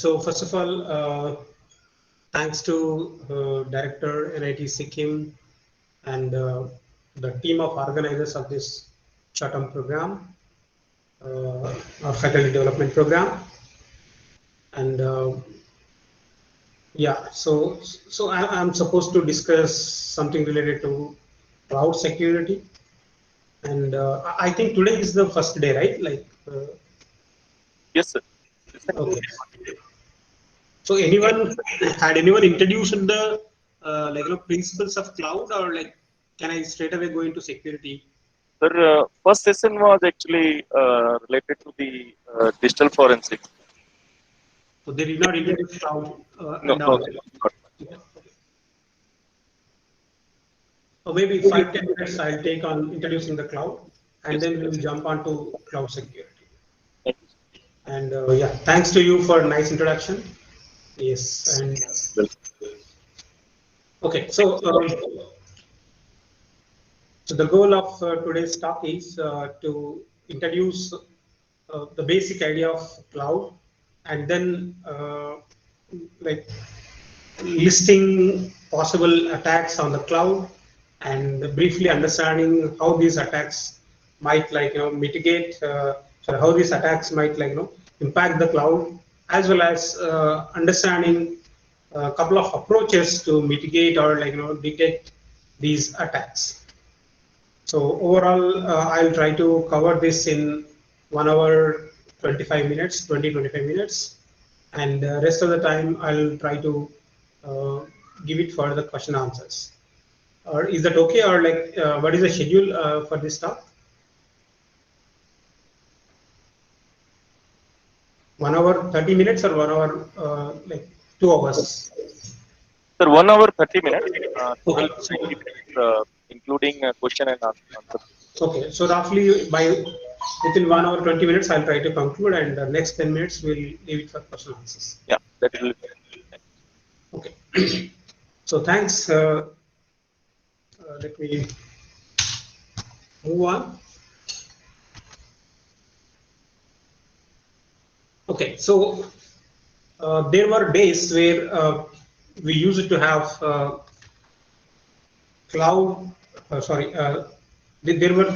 So first of all, thanks to Director NIT Sikkim and the team of organizers of this short-term program, our faculty development program, and yeah. So I'm supposed to discuss something related to cloud security, and I think today is the first day, right? Like. Yes, sir. Okay. So had anyone introduced the principles of cloud, or like can I straight away go into security? Sir, first session was actually related to the digital forensic. So they did not introduce cloud No, and no, all. not. Okay. Or maybe 5-10 minutes I'll take on introducing the cloud, and Yes. then we will jump onto cloud security. Thank you. And yeah, thanks to you for a nice introduction. Yes, and okay, so the goal of today's talk is to introduce the basic idea of cloud, and then like listing possible attacks on the cloud, and briefly understanding how these attacks might mitigate, so how these attacks might impact the cloud, as well as understanding a couple of approaches to mitigate or detect these attacks. So overall, I'll try to cover this in 1 hour 25 minutes, 20-25 minutes, and the rest of the time I'll try to uh, give it for the question answers. Or is that okay? Or like, what is the schedule for this talk? 1 hour 30 minutes, or 1 hour like 2 hours? Sir, 1 hour 30 minutes, Okay. 12 to 90 minutes, including question and answer. Okay, so roughly within 1 hour 20 minutes, I'll try to conclude, and the next 10 minutes we'll leave it for question answers. Yeah, that will. Okay. So thanks. Let me move on. Okay, so there were days where we used to have cloud. Sorry, there were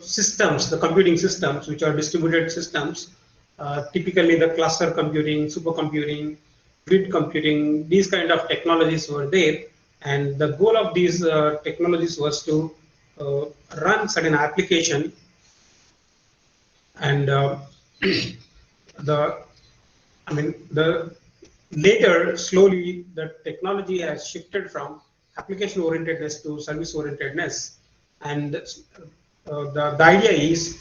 systems, the computing systems, which are distributed systems. Typically, the cluster computing, supercomputing, grid computing. These kind of technologies were there, and the goal of these technologies was to run certain application, and the the later slowly the technology has shifted from application orientedness to service orientedness, and the idea is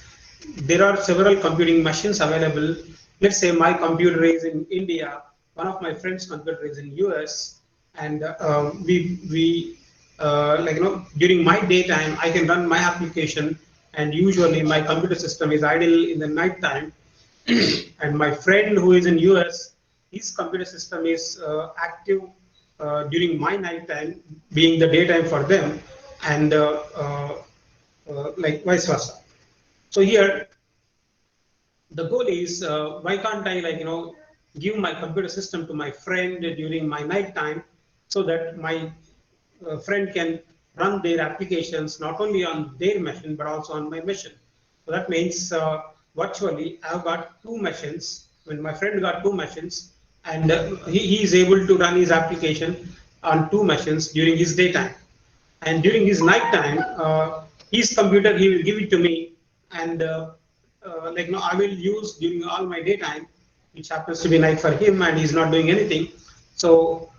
there are several computing machines available. Let's say my computer is in India, one of my friends' computer is in US, and we during my daytime I can run my application, and usually my computer system is idle in the night time. And my friend who is in US, his computer system is active during my night time, being the daytime for them, and like vice versa. So here, the goal is why can't I give my computer system to my friend during my night time, so that my friend can run their applications not only on their machine but also on my machine. So that means virtually I've got two machines. When my friend got two machines, and he is able to run his application on two machines during his daytime, and during his night time, his computer he will give it to me, and I will use during all my daytime, which happens to be night for him, and he's not doing anything. So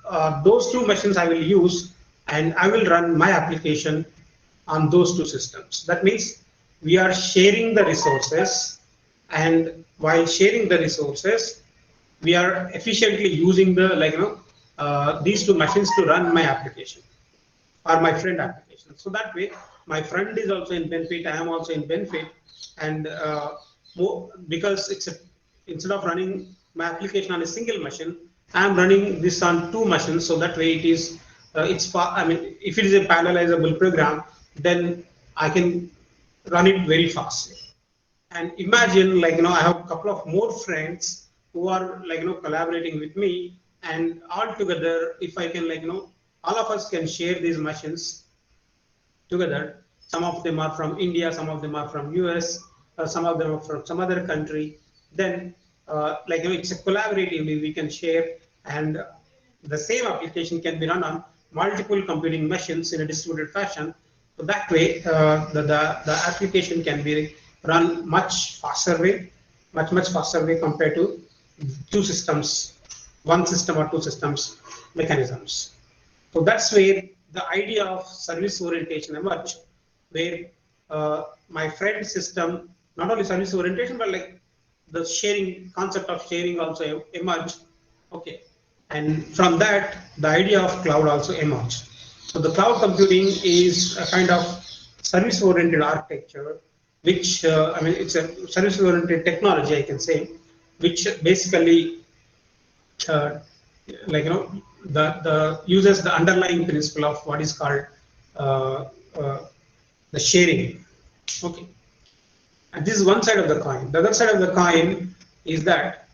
those two machines I will use, and I will run my application on those two systems. That means we are sharing the resources, and while sharing the resources, we are efficiently using the these two machines to run my application or my friend application. So that way, my friend is also in benefit, I am also in benefit, and because instead of running my application on a single machine, I am running this on two machines. So that way, it is it's far. I mean, if it is a parallelizable program, then I can run it very fast. And imagine, I have a couple of more friends who are collaborating with me, and all together, if I can all of us can share these machines together. Some of them are from India, some of them are from US, some of them are from some other country. Then, it's a collaboratively we can share, and the same application can be run on multiple computing machines in a distributed fashion. So that way, the application can be run much faster way, much faster way compared to two systems, one system or two systems mechanisms. So that's where the idea of service orientation emerged, where my friend system, not only service orientation, but like the sharing concept of sharing also emerged. Okay. And from that, the idea of cloud also emerged. So the cloud computing is a kind of service oriented architecture, which, it's a service oriented technology, I can say, which basically uh, the uses the underlying principle of what is called uh, uh, the sharing. Okay, and this is one side of the coin. The other side of the coin is that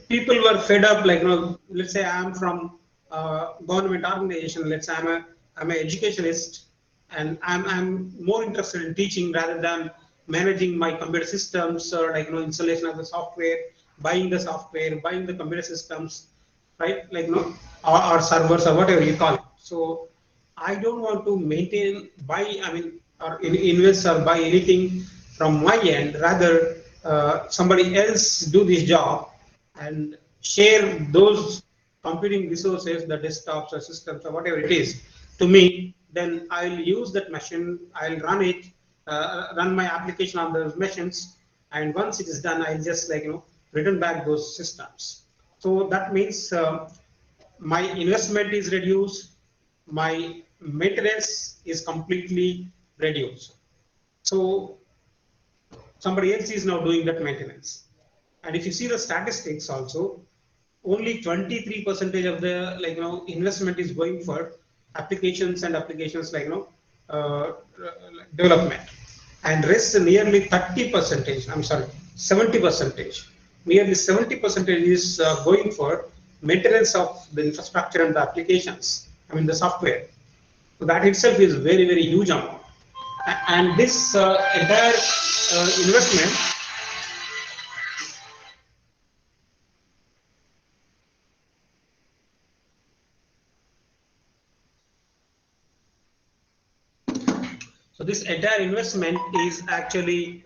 people were fed up. Let's say I'm from government organization. Let's say I'm an educationist, and I'm more interested in teaching rather than managing my computer systems, or installation of the software, buying the computer systems, right? Or servers, or whatever you call it. So I don't want to maintain, buy, or invest or buy anything from my end. Rather, somebody else do this job and share those computing resources, the desktops or systems or whatever it is, to me. Then I'll use that machine. I'll run it, run my application on those machines, and once it is done, I'll just return back those systems. So that means my investment is reduced, my maintenance is completely reduced. So somebody else is now doing that maintenance. And if you see the statistics also, only 23 percentage of the investment is going for applications and applications uh, development, and rest nearly 30 percentage. I'm sorry, 70 percentage. Nearly 70 percentage is going for maintenance of the infrastructure and the applications. The software. So that itself is very huge amount. And this entire investment. So this entire investment is actually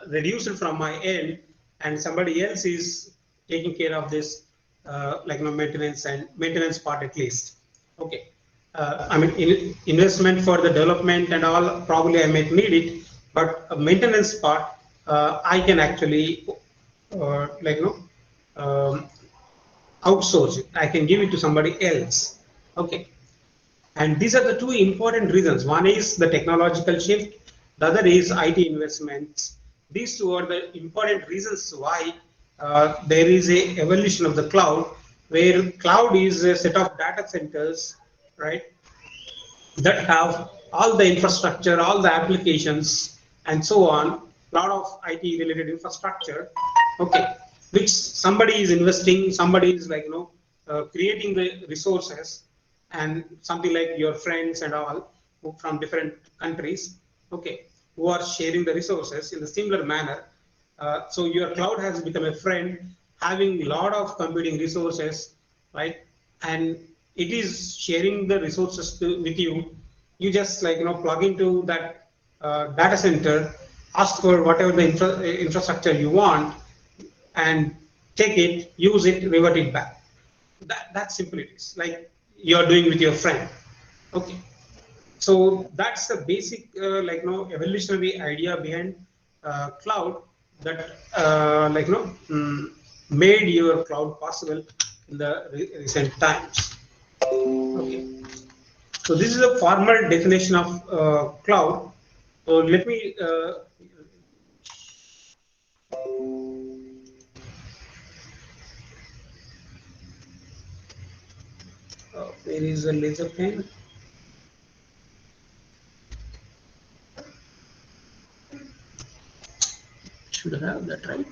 reduced from my end, and somebody else is taking care of this, maintenance and maintenance part at least. Okay, investment for the development and all, probably I might need it, but maintenance part I can actually um, outsource it. I can give it to somebody else. Okay. And these are the two important reasons. One is the technological shift, the other is IT investments. These two are the important reasons why there is a evolution of the cloud, where cloud is a set of data centers, right, that have all the infrastructure, all the applications, and so on, lot of IT related infrastructure, okay, which somebody is investing, somebody is creating the resources, and something like your friends and all who from different countries, okay, who are sharing the resources in a similar manner. So your cloud has become a friend, having a lot of computing resources, right? And it is sharing the resources with you. You just plug into that data center, ask for whatever the infrastructure you want, and take it, use it, revert it back. That's simple it is. Like you're doing with your friend. Okay. So that's the basic evolutionary idea behind cloud that made your cloud possible in the recent times. Okay. So this is a formal definition of cloud. So let me where is the laser pen? Should have that, right?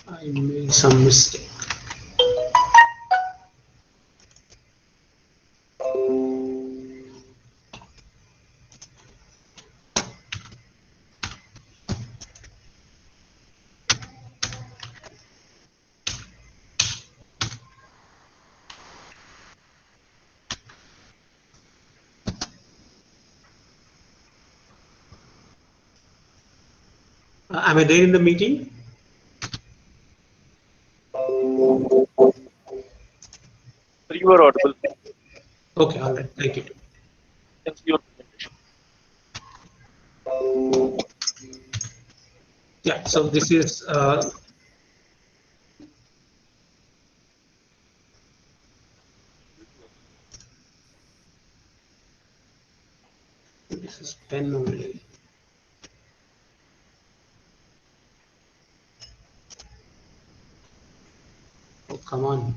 I made some mistake. Am I there in the meeting? You are audible. Okay, all right. Thank you. Can see your presentation. Yeah. So this is this is pen only. Oh, come on.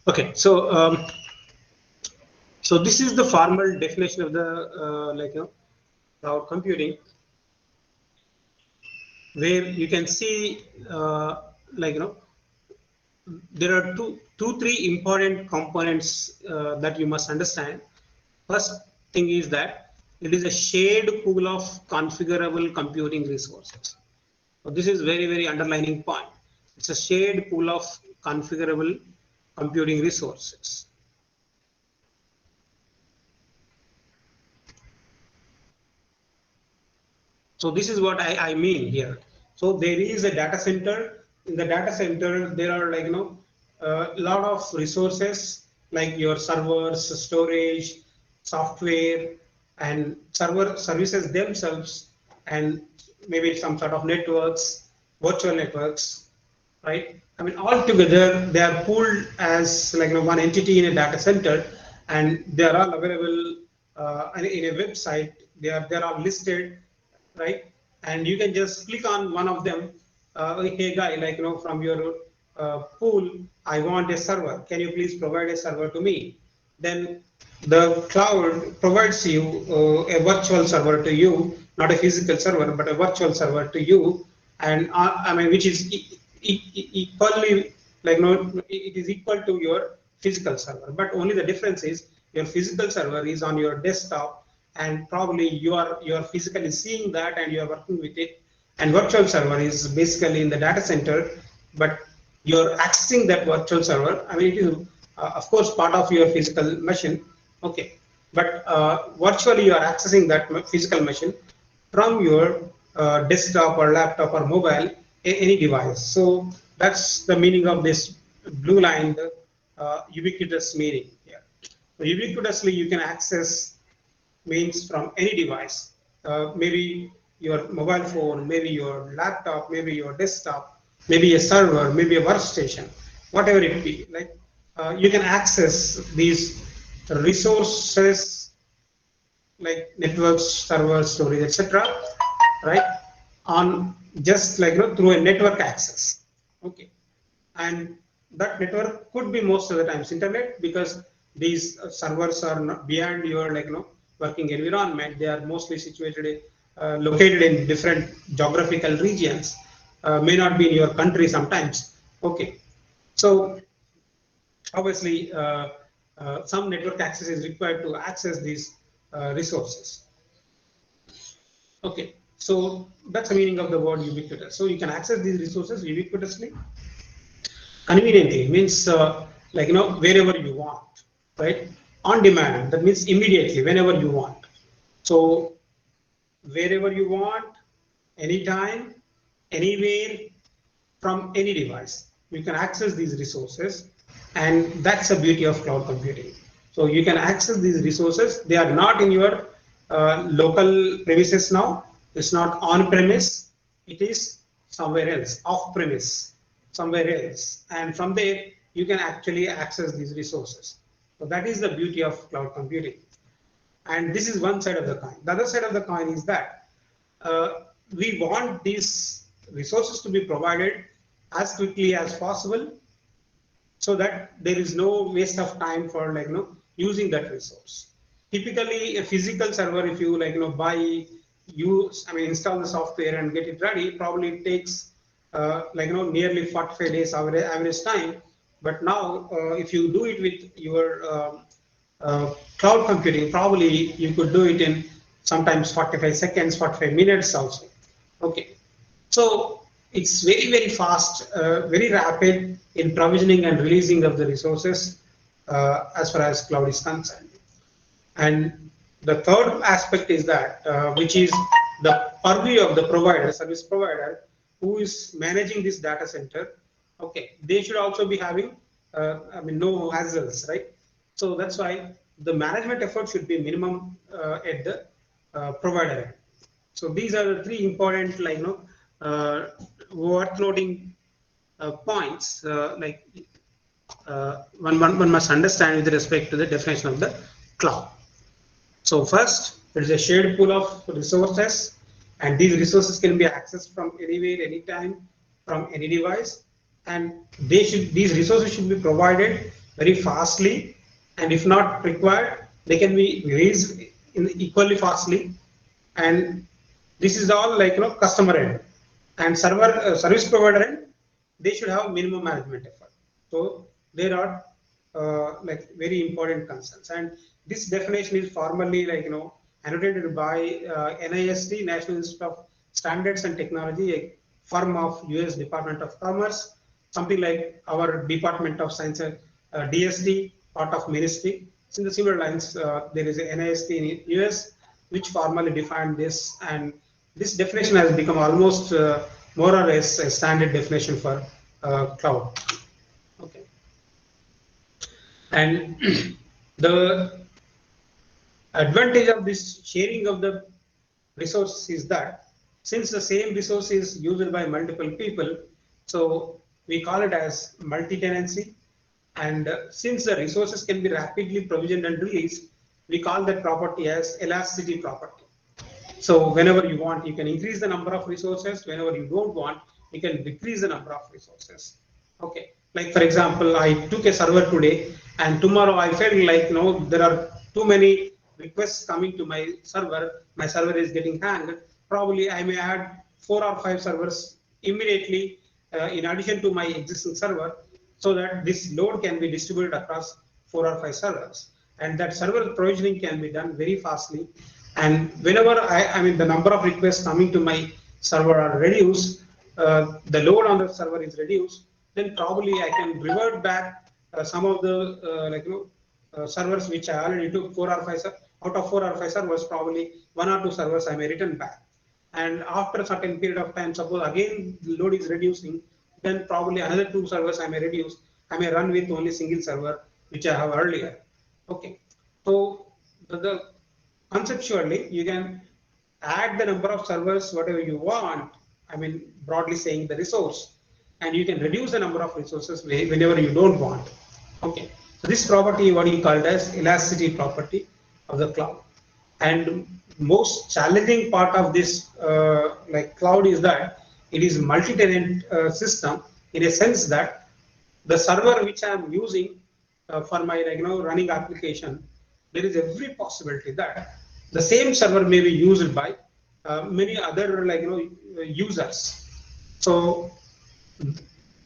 Okay. So this is the formal definition of the cloud computing, where you can see like you know there are three important components that you must understand. First thing is that it is a shared pool of configurable computing resources. So this is very underlining point. It's a shared pool of configurable computing resources. So this is what I mean here. So there is a data center. In the data center, there are a lot of resources like your servers, storage, software, and server services themselves, and maybe some sort of networks, virtual networks, right? I mean, all together they are pooled as one entity in a data center, and they are all available in a website. They are listed, right? And you can just click on one of them. Hey guy, from your pool, I want a server. Can you please provide a server to me? Then the cloud provides you a virtual server to you, not a physical server, but a virtual server to you, and I mean, which is equally it is equal to your physical server. But only the difference is your physical server is on your desktop, and probably you are physically seeing that and you are working with it. And virtual server is basically in the data center, but you're accessing that virtual server. I mean, it is of course part of your physical machine, okay, but virtually you are accessing that physical machine from your desktop or laptop or mobile, any device. So that's the meaning of this blue line, the ubiquitous meaning here. So ubiquitously you can access means from any device, maybe your mobile phone, maybe your laptop, maybe your desktop, maybe a server, maybe a workstation, whatever it be. Like you can access these resources like networks, servers, storage, etc., right? On just through a network access, okay. And that network could be most of the times internet, because these servers are not beyond your working environment. They are mostly situated located in different geographical regions, may not be in your country sometimes, okay. So obviously some network access is required to access these resources, okay. So that's the meaning of the word ubiquitous. So you can access these resources ubiquitously, conveniently means wherever you want, right? On demand, that means immediately, whenever you want. So wherever you want, anytime, anywhere, from any device, you can access these resources, and that's the beauty of cloud computing. So you can access these resources. They are not in your local premises now. It's not on premise. It is somewhere else, off premise, somewhere else, and from there you can actually access these resources. So that is the beauty of cloud computing. And this is one side of the coin. The other side of the coin is that uh, we want these resources to be provided as quickly as possible, so that there is no waste of time for using that resource. Typically, a physical server, if you buy, use, I mean, install the software and get it ready, probably it takes nearly 45 days average time. But now, if you do it with your cloud computing, probably you could do it in sometimes 45 seconds, 45 minutes also. Okay. So it's very, very fast, very rapid in provisioning and releasing of the resources as far as cloud is concerned. And the third aspect is that, which is the purview of the provider, service provider, who is managing this data center. Okay, they should also be having, no hassles, right? So that's why the management effort should be minimum at the provider end. So these are the three important, uh, workloading points, one must understand with respect to the definition of the cloud. So first, there is a shared pool of resources, and these resources can be accessed from anywhere, anytime, from any device, and these resources should be provided very fastly, and if not required, they can be raised in equally fastly. And this is all customer end, and service provider end, they should have minimum management effort. So there are very important concerns, and this definition is formally annotated by NIST, National Institute of Standards and Technology, a firm of US Department of Commerce, something like our Department of Science, DSD, part of ministry. In the similar lines, there is a NIST in US which formally defined this, and this definition has become almost more or less a standard definition for cloud. Okay, and the advantage of this sharing of the resource is that, since the same resource is used by multiple people, so we call it as multi-tenancy. And since the resources can be rapidly provisioned and released, we call that property as elasticity property. So whenever you want, you can increase the number of resources. Whenever you don't want, you can decrease the number of resources. Okay. Like for example, I took a server today, and tomorrow I felt like there are too many requests coming to my server. My server is getting hanged. Probably I may add 4 or 5 servers immediately in addition to my existing server, so that this load can be distributed across 4 or 5 servers, and that server provisioning can be done very fastly. And whenever I mean the number of requests coming to my server are reduced, the load on the server is reduced, then probably I can revert back some of the servers which I already took 4 or 5 out of 4 or 5 servers, probably 1 or 2 servers I may return back. And after a certain period of time, suppose again the load is reducing, then probably another 2 servers I may reduce. I may run with only single server which I have earlier. Okay, so the conceptually you can add the number of servers whatever you want. I mean, broadly saying the resource, and you can reduce the number of resources whenever you don't want. Okay, so this property what you called as elasticity property of the cloud. And most challenging part of this cloud is that it is multi-tenant system, in a sense that the server which I am using for my running application, there is every possibility that the same server may be used by many other users. So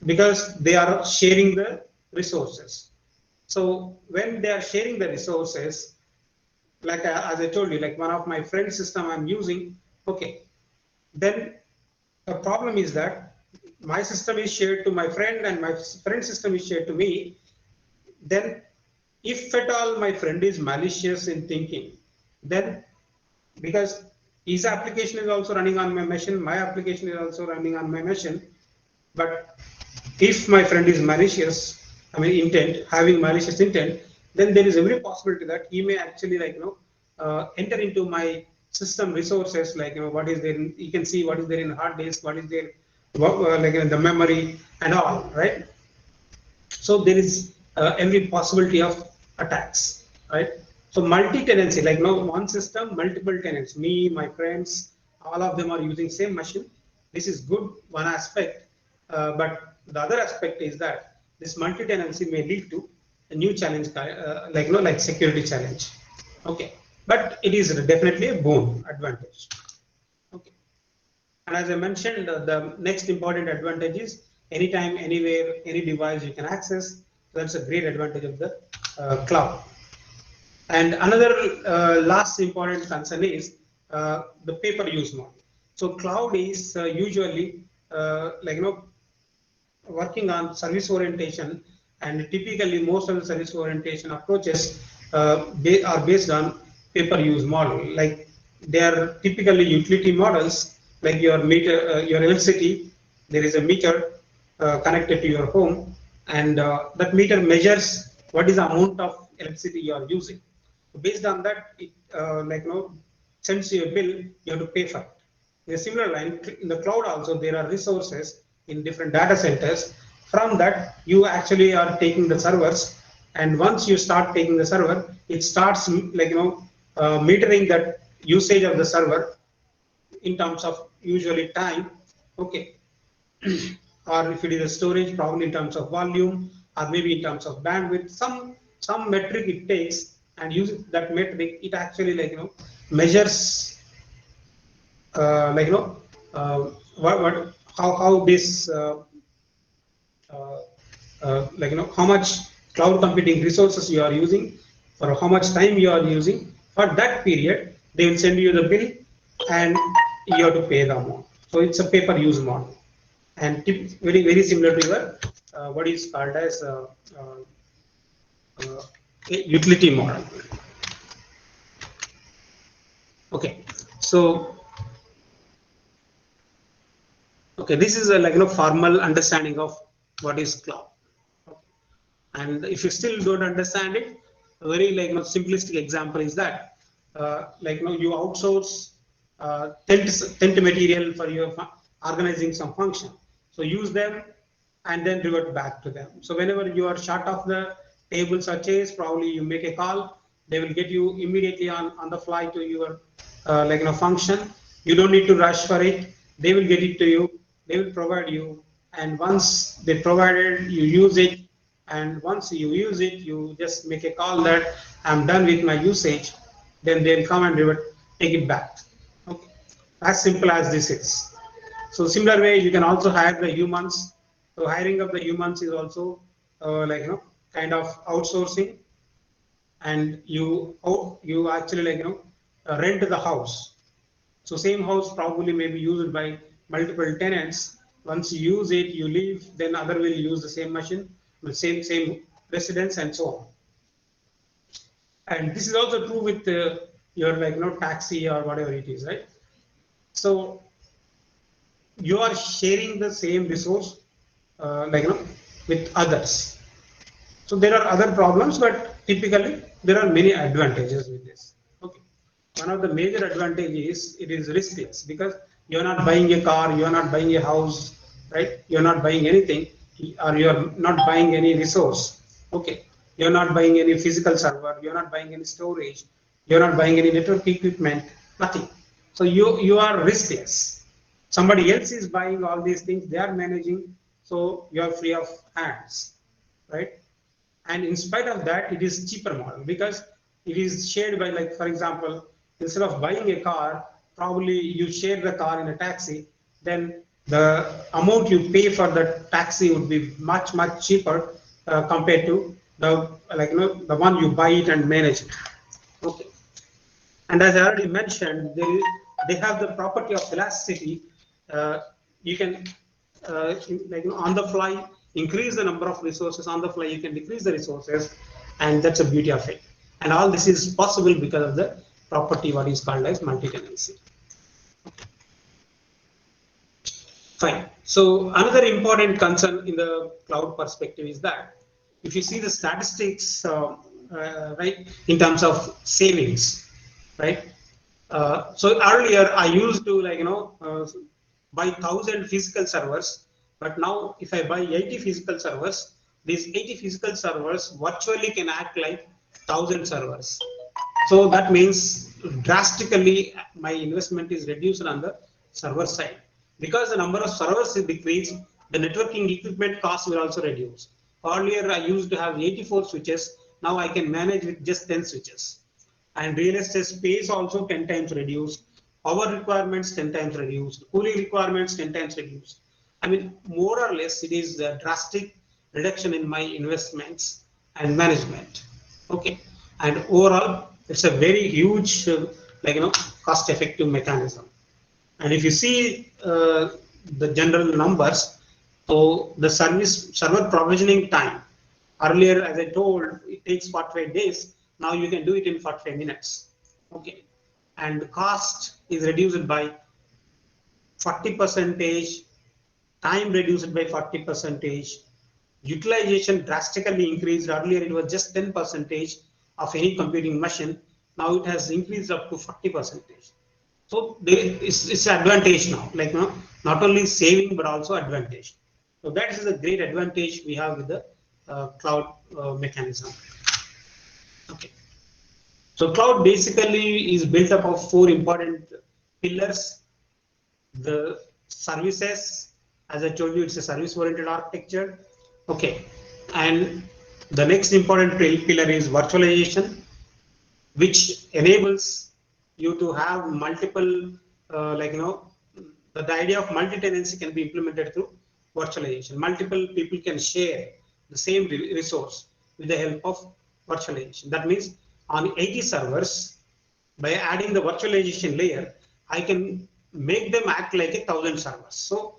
because they are sharing the resources. So when they are sharing the resources, as I told you, like one of my friend's system I'm using, okay, then the problem is that my system is shared to my friend and my friend system is shared to me. Then if at all my friend is malicious in thinking, then because his application is also running on my machine, my application is also running on my machine, but if my friend is malicious, I mean intent, having malicious intent, then there is every possibility that he may actually enter into my system resources, like what is there. You can see what is there in hard disk, what is there, the memory and all, right? So there is every possibility of attacks, right? So multi-tenancy, like one system, multiple tenants, me, my friends, all of them are using same machine. This is good, one aspect, but the other aspect is that this multi-tenancy may lead to a new challenge, like security challenge. Okay, but it is definitely a boon advantage. Okay. And as I mentioned, the next important advantage is anytime, anywhere, any device you can access. So that's a great advantage of the cloud. And another last important concern is the pay-per-use model. So cloud is usually working on service orientation, and typically most of the service orientation approaches are based on pay-per-use model. Like they are typically utility models, like your meter, your electricity. There is a meter connected to your home, and that meter measures what is the amount of electricity you are using. Based on that, it sends you a bill. You have to pay for it. In a similar line, in the cloud also there are resources in different data centers. From that, you actually are taking the servers, and once you start taking the server, it starts metering that usage of the server in terms of usually time. Okay. Or if it is a storage, probably in terms of volume, or maybe in terms of bandwidth, some metric it takes, and using that metric, it actually measures what how this uh, how much cloud computing resources you are using, for how much time you are using. For that period, they will send you the bill, and you have to pay the amount. So it's a pay-per-use model, and very similar to your what is called as uh, a utility model. Okay, so okay, this is a formal understanding of what is cloud. And if you still don't understand it, a very simplistic example is that you outsource tent material for your organizing some function. So use them and then revert back to them. So whenever you are short of the tables or chairs, probably you make a call. They will get you immediately on the fly to your function. You don't need to rush for it. They will get it to you. They will provide you, and once they provided, you use it. And once you use it, you just make a call that I'm done with my usage. Then they'll come and take it back. Okay, as simple as this is. So similar way, you can also hire the humans. So hiring of the humans is also kind of outsourcing, and you actually rent the house. So same house probably may be used by multiple tenants. Once you use it, you leave, then other will use the same machine, the same residence, and so on. And this is also true with your taxi or whatever it is, right? So you are sharing the same resource with others. So there are other problems, but typically there are many advantages with this. Okay, one of the major advantages is it is riskless, because you are not buying a car, you are not buying a house, right? You are not buying anything, or you are not buying any resource. Okay, you are not buying any physical server, you are not buying any storage, you are not buying any network equipment, nothing. So you are riskless. Somebody else is buying all these things, they are managing, so you are free of hands, right? And in spite of that, it is cheaper model, because it is shared by, like for example, instead of buying a car, probably you share the car in a taxi, then the amount you pay for the taxi would be much cheaper compared to the the one you buy it and manage it. Okay. And as I already mentioned, they have the property of elasticity. You can on the fly increase the number of resources, on the fly you can decrease the resources, and that's the beauty of it. And all this is possible because of the property what is called as multi-tenancy. Fine. So another important concern in the cloud perspective is that if you see the statistics, right, in terms of savings, right? So earlier I used to buy 1,000 physical servers, but now if I buy 80 physical servers, these 80 physical servers virtually can act like 1,000 servers. So that means drastically my investment is reduced on the server side. Because the number of servers is decreased, the networking equipment cost will also reduce. Earlier I used to have 84 switches, now I can manage with just 10 switches. And real estate space also 10 times reduced, power requirements 10 times reduced, cooling requirements 10 times reduced. I mean, more or less it is a drastic reduction in my investments and management. Okay, and overall it's a very huge cost effective mechanism. And if you see the general numbers, so the server provisioning time, earlier as I told it takes 45 days, now you can do it in 45 minutes. Okay, and the cost is reduced by 40%, time reduced by 40%, utilization drastically increased. Earlier it was just 10% of any computing machine, now it has increased up to 40%. So it's advantage now, not only saving but also advantage. So that is a great advantage we have with the cloud mechanism. Okay. So cloud basically is built up of 4 important pillars. The services, as I told you, it's a service-oriented architecture. Okay, and the next important pillar is virtualization, which enables you to have multiple, the idea of multi-tenancy can be implemented through virtualization. Multiple people can share the same resource with the help of virtualization. That means on 80 servers, by adding the virtualization layer, I can make them act like 1,000 servers. So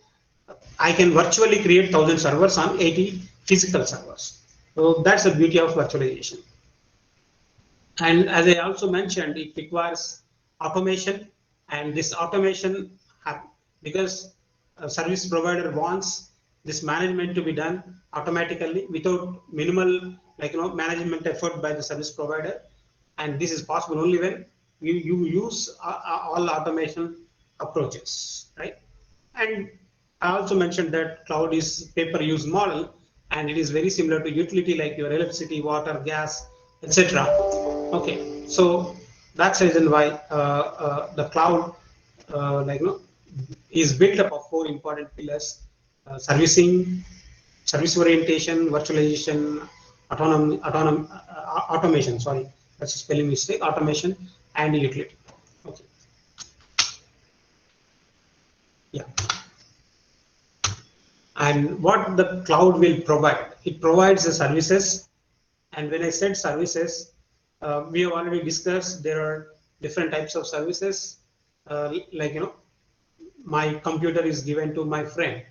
I can virtually create 1,000 servers on 80 physical servers. So that's the beauty of virtualization. And as I also mentioned, it requires automation, and this automation, because a service provider wants this management to be done automatically without minimal management effort by the service provider, and this is possible only when you use all automation approaches, right? And I also mentioned that cloud is pay-per-use model, and it is very similar to utility like your electricity, water, gas, etc. Okay, so that's the reason why the cloud is built up of 4 important pillars: servicing, service orientation, virtualization, automation. Sorry, that's a spelling mistake. Automation and utility. Okay. Yeah. And what the cloud will provide? It provides the services. And when I said services, we have already discussed there are different types of services. My computer is given to my friend,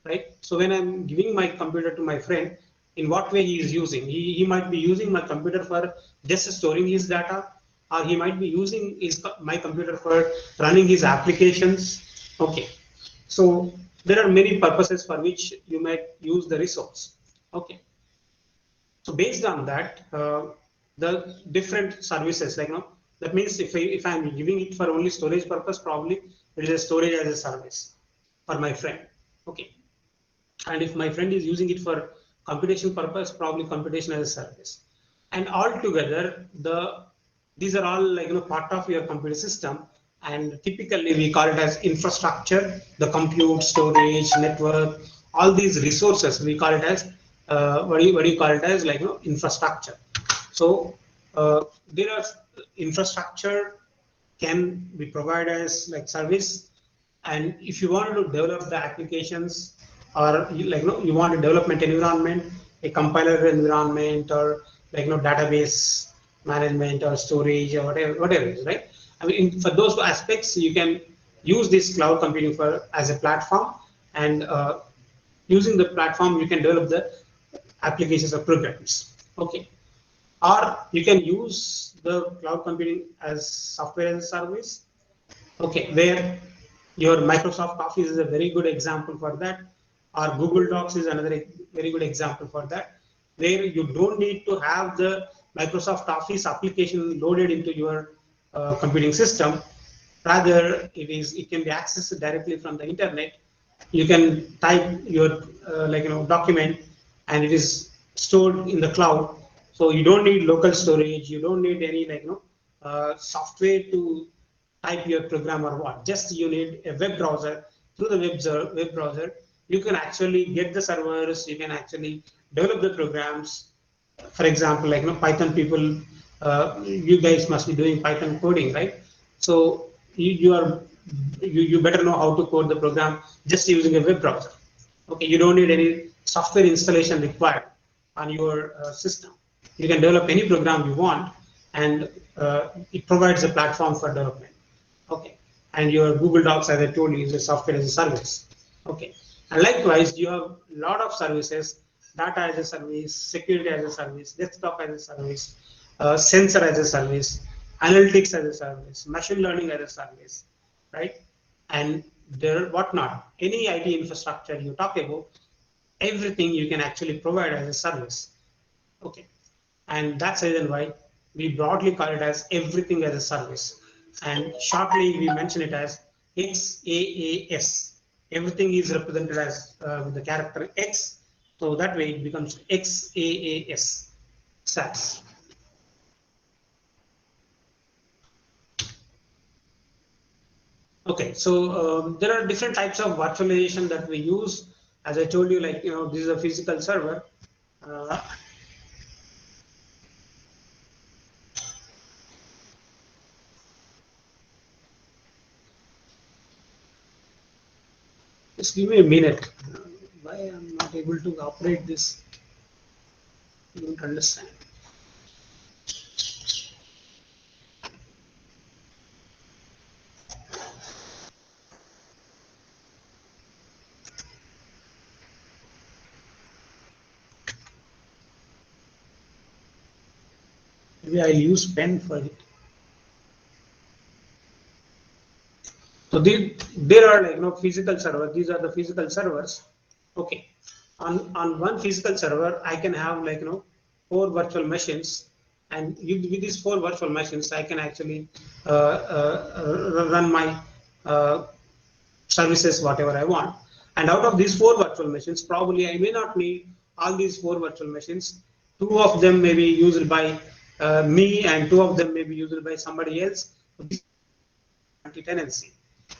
right? So when I'm giving my computer to my friend, in what way he is using? He might be using my computer for just storing his data, or he might be using my computer for running his applications. Okay, so there are many purposes for which you might use the resource. Okay, so based on that, the different services, that means if I'm giving it for only storage purpose, probably it is a storage as a service for my friend. Okay, and if my friend is using it for computation purpose, probably computation as a service. And altogether, these are all part of your computer system, and typically we call it as infrastructure. The compute, storage, network, all these resources we call it as what do you call it as infrastructure. So there are infrastructure can be provided as service, and if you want to develop the applications, or you want a development environment, a compiler environment, or database management or storage or whatever it is, right? I mean, for those aspects, you can use this cloud computing for as a platform, and using the platform, you can develop the applications or programs. Okay, or you can use the cloud computing as software as a service. Okay, where your Microsoft Office is a very good example for that, or Google Docs is another very good example for that, where you don't need to have the Microsoft Office application loaded into your computing system. Rather, it can be accessed directly from the internet. You can type your document, and it is stored in the cloud. So you don't need local storage. You don't need any software to type your program or what. Just you need a web browser. Through the web browser, you can actually get the servers. You can actually develop the programs. For example, Python people, you guys must be doing Python coding, right? So you better know how to code the program just using a web browser. Okay, you don't need any software installation required on your system. You can develop any program you want, and it provides a platform for development. Okay, and your Google Docs, as I told you, is a software as a service. Okay, and likewise, you have a lot of services: data as a service, security as a service, desktop as a service, sensor as a service, analytics as a service, machine learning as a service, right? And there, whatnot. Any IT infrastructure you talk about, everything you can actually provide as a service. Okay, and that's the reason why we broadly call it as everything as a service, and shortly we mention it as XaaS. Everything is represented as with the character X, so that way it becomes XaaS, SaaS. Okay, so there are different types of virtualization that we use. As I told you, this is a physical server. Uh, just give me a minute. Why I'm not able to operate this? I don't understand. Maybe I'll use pen for it. So there are physical servers. These are the physical servers. Okay, on one physical server, I can have 4 virtual machines, and with these 4 virtual machines, I can actually run my services whatever I want. And out of these 4 virtual machines, probably I may not need all these 4 virtual machines. 2 of them may be used by me, and 2 of them may be used by somebody else. Multi-tenancy.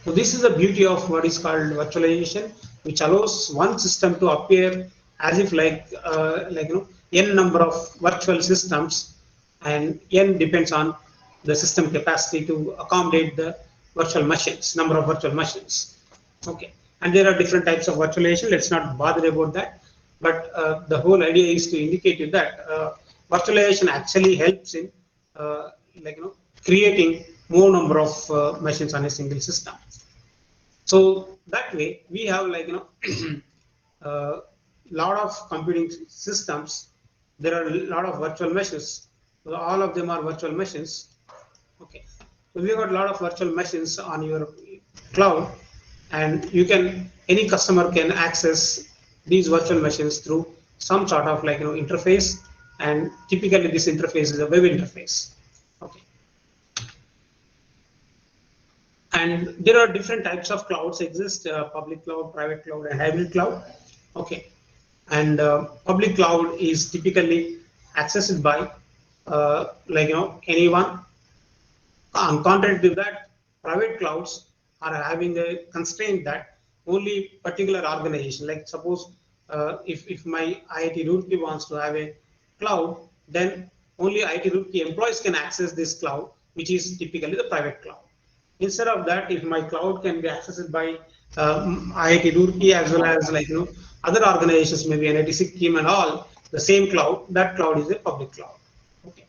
So this is the beauty of what is called virtualization, which allows one system to appear as if n number of virtual systems, and n depends on the system capacity to accommodate the virtual machines, number of virtual machines. Okay, and there are different types of virtualization. Let's not bother about that. But the whole idea is to indicate you that virtualization actually helps in creating more number of machines on a single system. So that way we have lot of computing systems. There are a lot of virtual machines. So all of them are virtual machines. Okay, so we have got a lot of virtual machines on your cloud, and any customer can access these virtual machines through some sort of interface, and typically this interface is a web interface. Okay, and there are different types of clouds exist: public cloud, private cloud, and hybrid cloud. Okay, and public cloud is typically accessed by anyone. On contrary to that, private clouds are having a constraint that only particular organization, like suppose if my IIT Roorkee wants to have a cloud, then only IIT Roorkee employees can access this cloud, which is typically the private cloud. Instead of that, if my cloud can be accessed by IIT Roorkee as well as other organizations, maybe NIT Sikkim and all, the same cloud, that cloud is a public cloud. Okay,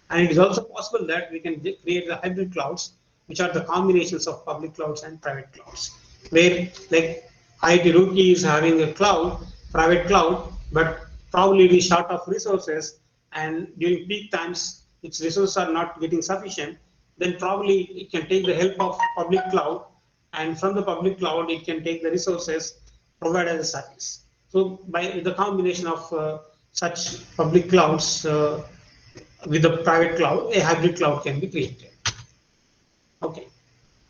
and it is also possible that we can create the hybrid clouds, which are the combinations of public clouds and private clouds, where like IIT Roorkee is having a cloud, private cloud, but probably it is short of resources, and during peak times its resources are not getting sufficient, then probably it can take the help of public cloud, and from the public cloud it can take the resources provided as a service. So by the combination of such public clouds with the private cloud, a hybrid cloud can be created. Okay.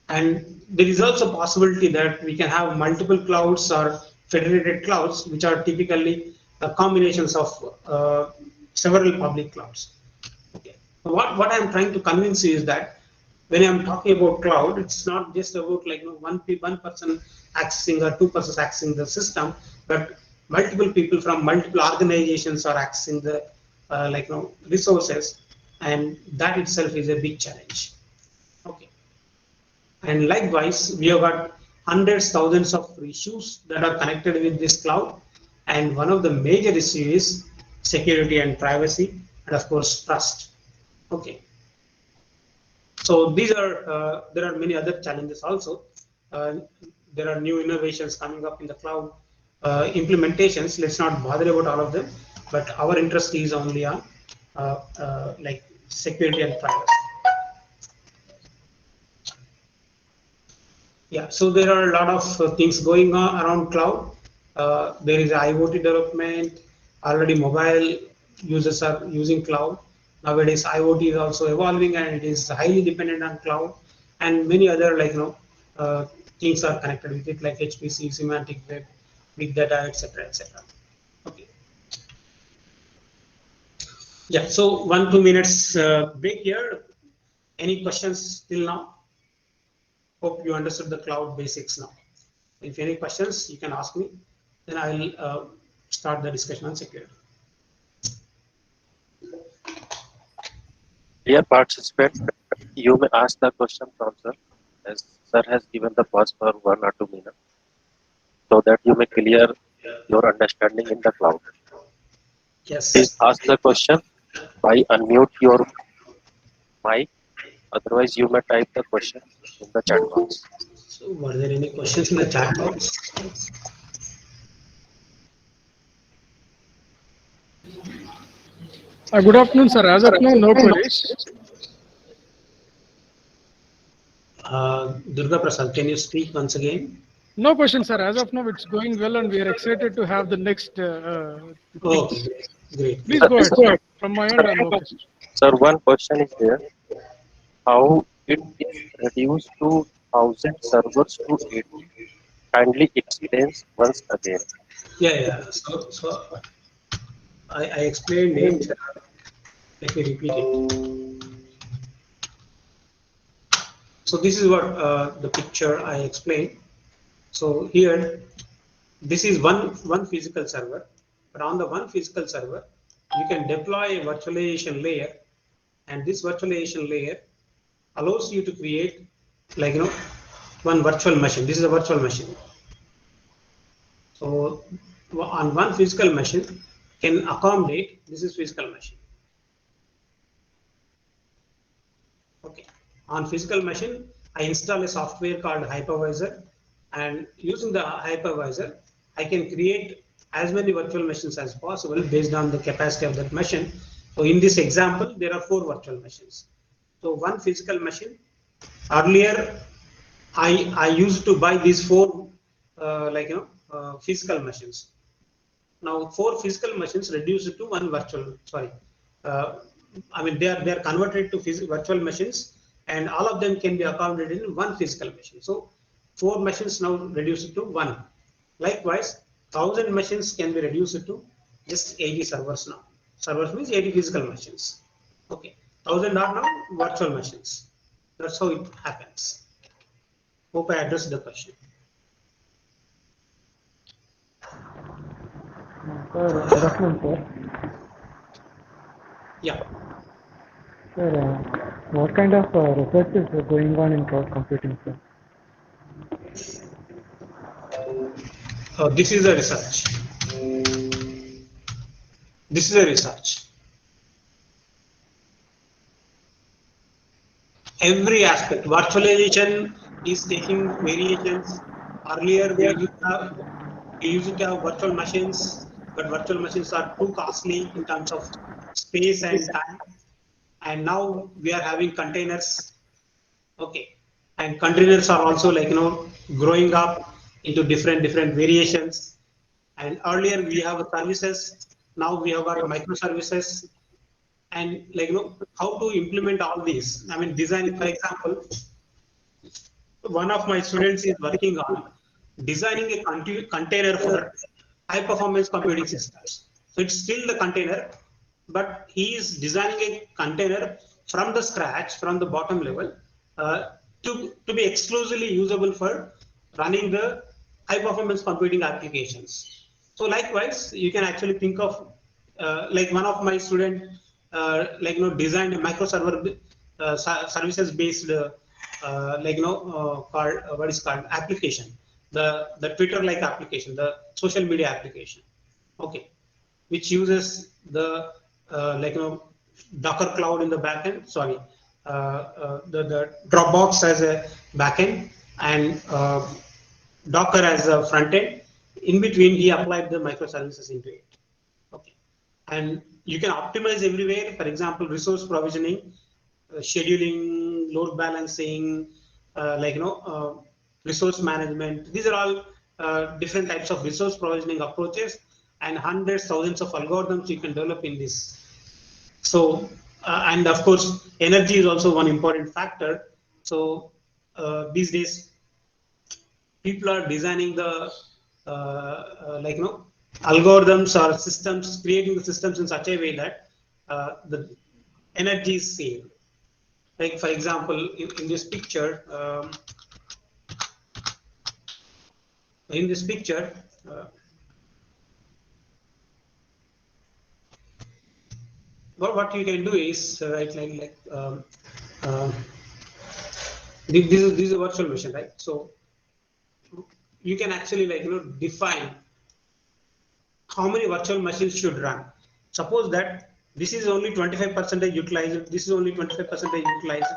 And there is also possibility that we can have multiple clouds or federated clouds, which are typically combinations of several public clouds. Okay. What I'm trying to convince you is that when I'm talking about cloud, it's not just about like one person accessing or two persons accessing the system, but multiple people from multiple organizations are accessing the resources, and that itself is a big challenge. Okay. And likewise, we have got hundreds, thousands of issues that are connected with this cloud. And one of the major issues is security and privacy, and of course, trust. Okay. So these are, there are many other challenges also. There are new innovations coming up in the cloud implementations. Let's not bother about all of them, but our interest is only on like security and privacy. Yeah, so there are a lot of things going on around cloud. There is IoT development. Already mobile users are using cloud. Nowadays, IoT is also evolving and it is highly dependent on cloud. And many other things are connected with it, like HPC, semantic web, big data, etc., etc. Okay. Yeah. So 1-2 minutes break here. Any questions till now? Hope you understood the cloud basics now. If any questions, you can ask me. Then I will start the discussion on security. Dear participant, you may ask the question from sir, as sir has given the pause for 1 or 2 minutes, so that you may clear your understanding in the cloud. Yes. Please ask the question by unmute your mic. Otherwise, you may type the question in the chat box. So, were there any questions in the chat box? Good afternoon, sir. As of now, no queries. Durga Prasad, can you speak once again? No question, sir. As of now, it's going well, and we are excited to have the next. Okay, great. Please go ahead. From my end, I'm okay. Sir, one question is there. How it is reduced to 1,000 servers to 80? Kindly explains once again. Yeah. So I explained it. Let me repeat it. So this is what the picture I explained. So here, this is one physical server, but on the one physical server, you can deploy a virtualization layer, and this virtualization layer allows you to create one virtual machine. This is a virtual machine. So on one physical machine can accommodate, this is physical machine. Okay. On physical machine, I install a software called hypervisor, and using the hypervisor, I can create as many virtual machines as possible based on the capacity of that machine. So in this example, there are 4 virtual machines. So one physical machine. Earlier, I used to buy these 4 physical machines. Now 4 physical machines reduced to one virtual. Sorry, I mean they are converted to virtual machines, and all of them can be accommodated in one physical machine. So 4 machines now reduced to 1. Likewise, 1,000 machines can be reduced to just 80 servers now. Servers means 80 physical machines. Okay, 1,000 are now virtual machines. That's how it happens. Hope I addressed the question. Sir, good afternoon, sir. Yeah. Sir, what kind of research is going on in cloud computing, sir? This is a research. This is a research. every aspect. Virtualization is taking variations. Earlier, we used to have virtual machines, but virtual machines are too costly in terms of space and time. And now we are having containers. Okay, and containers are also growing up into different variations. And earlier we have services. Now we have got microservices, and how to implement all these. I mean, design. For example, one of my students is working on designing a container for high performance computing systems. So it's still the container, but he is designing a container from the scratch, from the bottom level, to be exclusively usable for running the high performance computing applications. So likewise, you can actually think of like one of my student designed a microserver services based called what is called application, the Twitter like application, the social media application, okay, which uses the Docker cloud in the backend, sorry, the Dropbox as a backend, and Docker as a front end. In between, he applied the microservices into it. Okay, and you can optimize everywhere. For example, resource provisioning, scheduling, load balancing, resource management. These are all different types of resource provisioning approaches, and hundreds, thousands of algorithms you can develop in this. So, and of course, energy is also one important factor. So these days, people are designing the algorithms or systems, creating the systems in such a way that the energy is saved. Like for example, in this picture, in this picture, what you can do is this is a virtual machine, right? So you can actually define how many virtual machines should run. Suppose that this is only 25% utilized, this is only 25% utilized.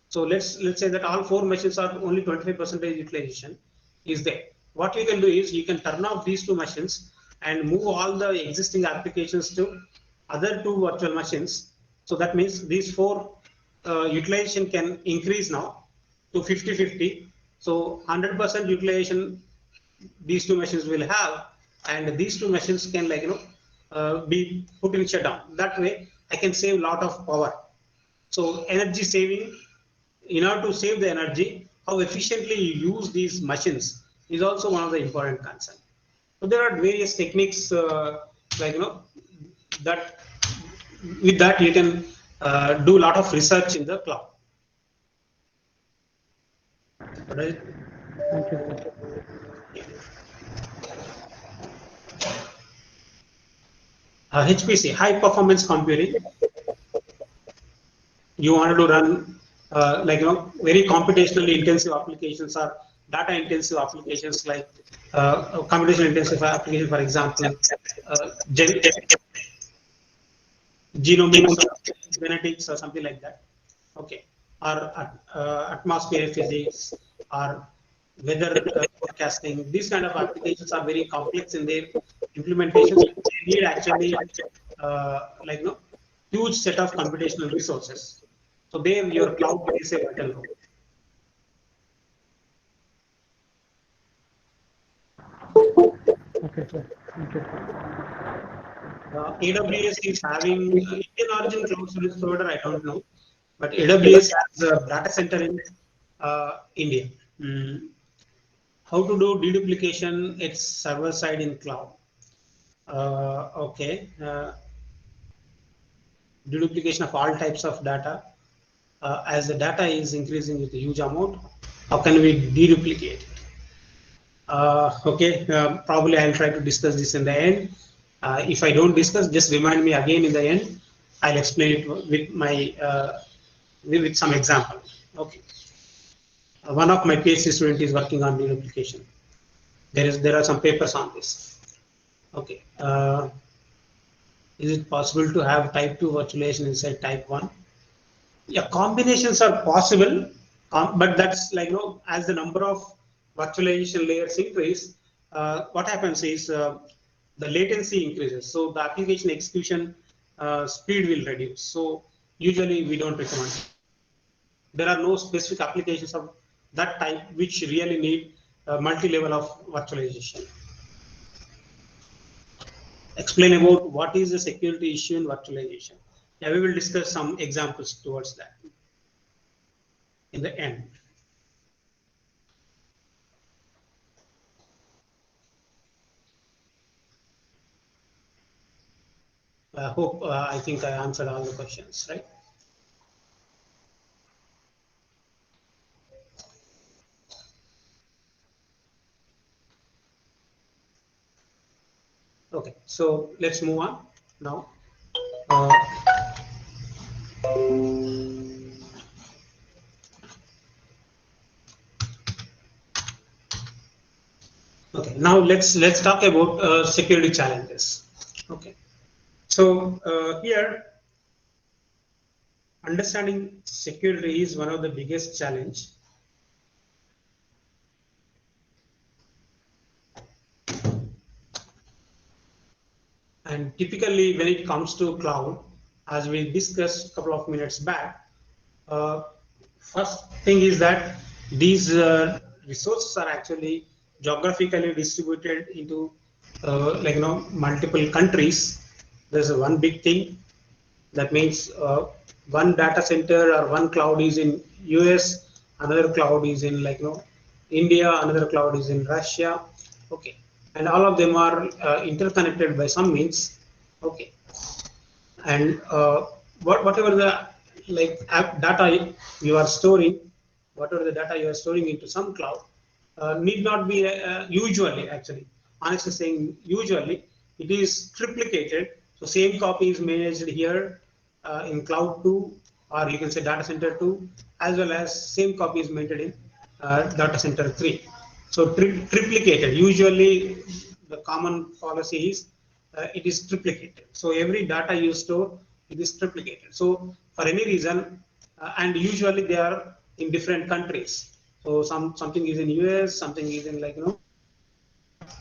So let's say that all 4 machines are only 25% utilization is there. What you can do is you can turn off these 2 machines and move all the existing applications to other 2 virtual machines. So that means these 4 utilization can increase now to 50-50. So 100% utilization these 2 machines will have, and these 2 machines can be put in shutdown. That way I can save a lot of power. So energy saving, in order to save the energy, how efficiently you use these machines is also one of the important concerns. So there are various techniques that with that you can do a lot of research in the cloud. Right? Thank you, sir. HPC, high performance computing. You wanted to run very computationally intensive applications or data intensive applications, like computational intensive application, for example, genomics, genetics, or something like that. Okay, or atmospheric physics, or weather forecasting. These kind of applications are very complex in their implementations. They need actually huge set of computational resources. So there your cloud plays a vital role. Okay, sir. Thank you. AWS is having Indian origin cloud service provider, I don't know, but AWS has a data center in India. How to do deduplication? It's server side in cloud. Okay, deduplication of all types of data. As the data is increasing with a huge amount, how can we deduplicate it? Okay, probably I'll try to discuss this in the end. If I don't discuss, just remind me again in the end. I'll explain it with my with some example. Okay. One of my PhD student is working on deduplication. There are some papers on this. Okay. Is it possible to have type 2 virtualization inside type 1? Yeah, combinations are possible, but that's like, as the number of virtualization layers increase, what happens is the latency increases. So the application execution speed will reduce. So usually we don't recommend. There are no specific applications of that type which really need multi-level of virtualization. Explain about what is the security issue in virtualization. Yeah, we will discuss some examples towards that in the end. I hope I think I answered all the questions, right? Okay, so let's move on now. Uh, okay, now let's talk about security challenges. Okay, so here understanding security is one of the biggest challenge. And typically when it comes to cloud, as we discussed a couple of minutes back, uh, first thing is that these resources are actually geographically distributed into multiple countries. There's one big thing. That means one data center or one cloud is in US, another cloud is in India, another cloud is in Russia. Okay, and all of them are interconnected by some means. Okay, and whatever the data you are storing, whatever the data you are storing into some cloud need not be usually, actually, honestly saying, usually it is triplicated. So same copy is managed here in cloud 2, or you can say data center 2, as well as same copy is maintained in data center 3. So triplicated, usually the common policy is it is triplicated. So every data you store, it is triplicated. So for any reason, and usually they are in different countries. So something is in US, something is in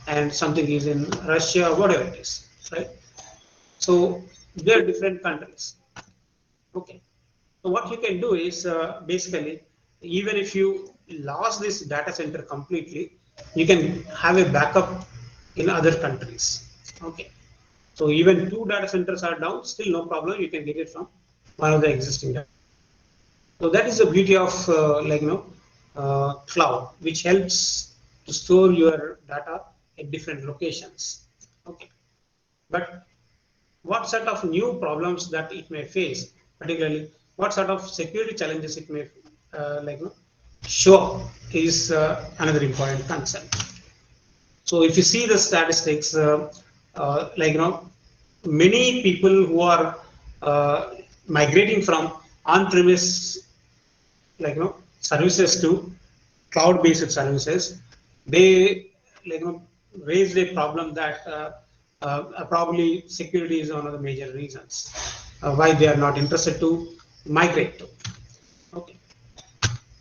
and something is in Russia, whatever it is, right? So they are different countries. Okay. So what you can do is basically, even if you lost this data center completely, you can have a backup in other countries. Okay. So even 2 data centers are down, still no problem. You can get it from one of the existing data. So that is the beauty of cloud, which helps to store your data at different locations. Okay. But what sort of new problems that it may face, particularly what sort of security challenges it may show is another important concern. So if you see the statistics, many people who are migrating from on-premise services to cloud-based services, they raised a problem that probably security is one of the major reasons why they are not interested to migrate to. Okay,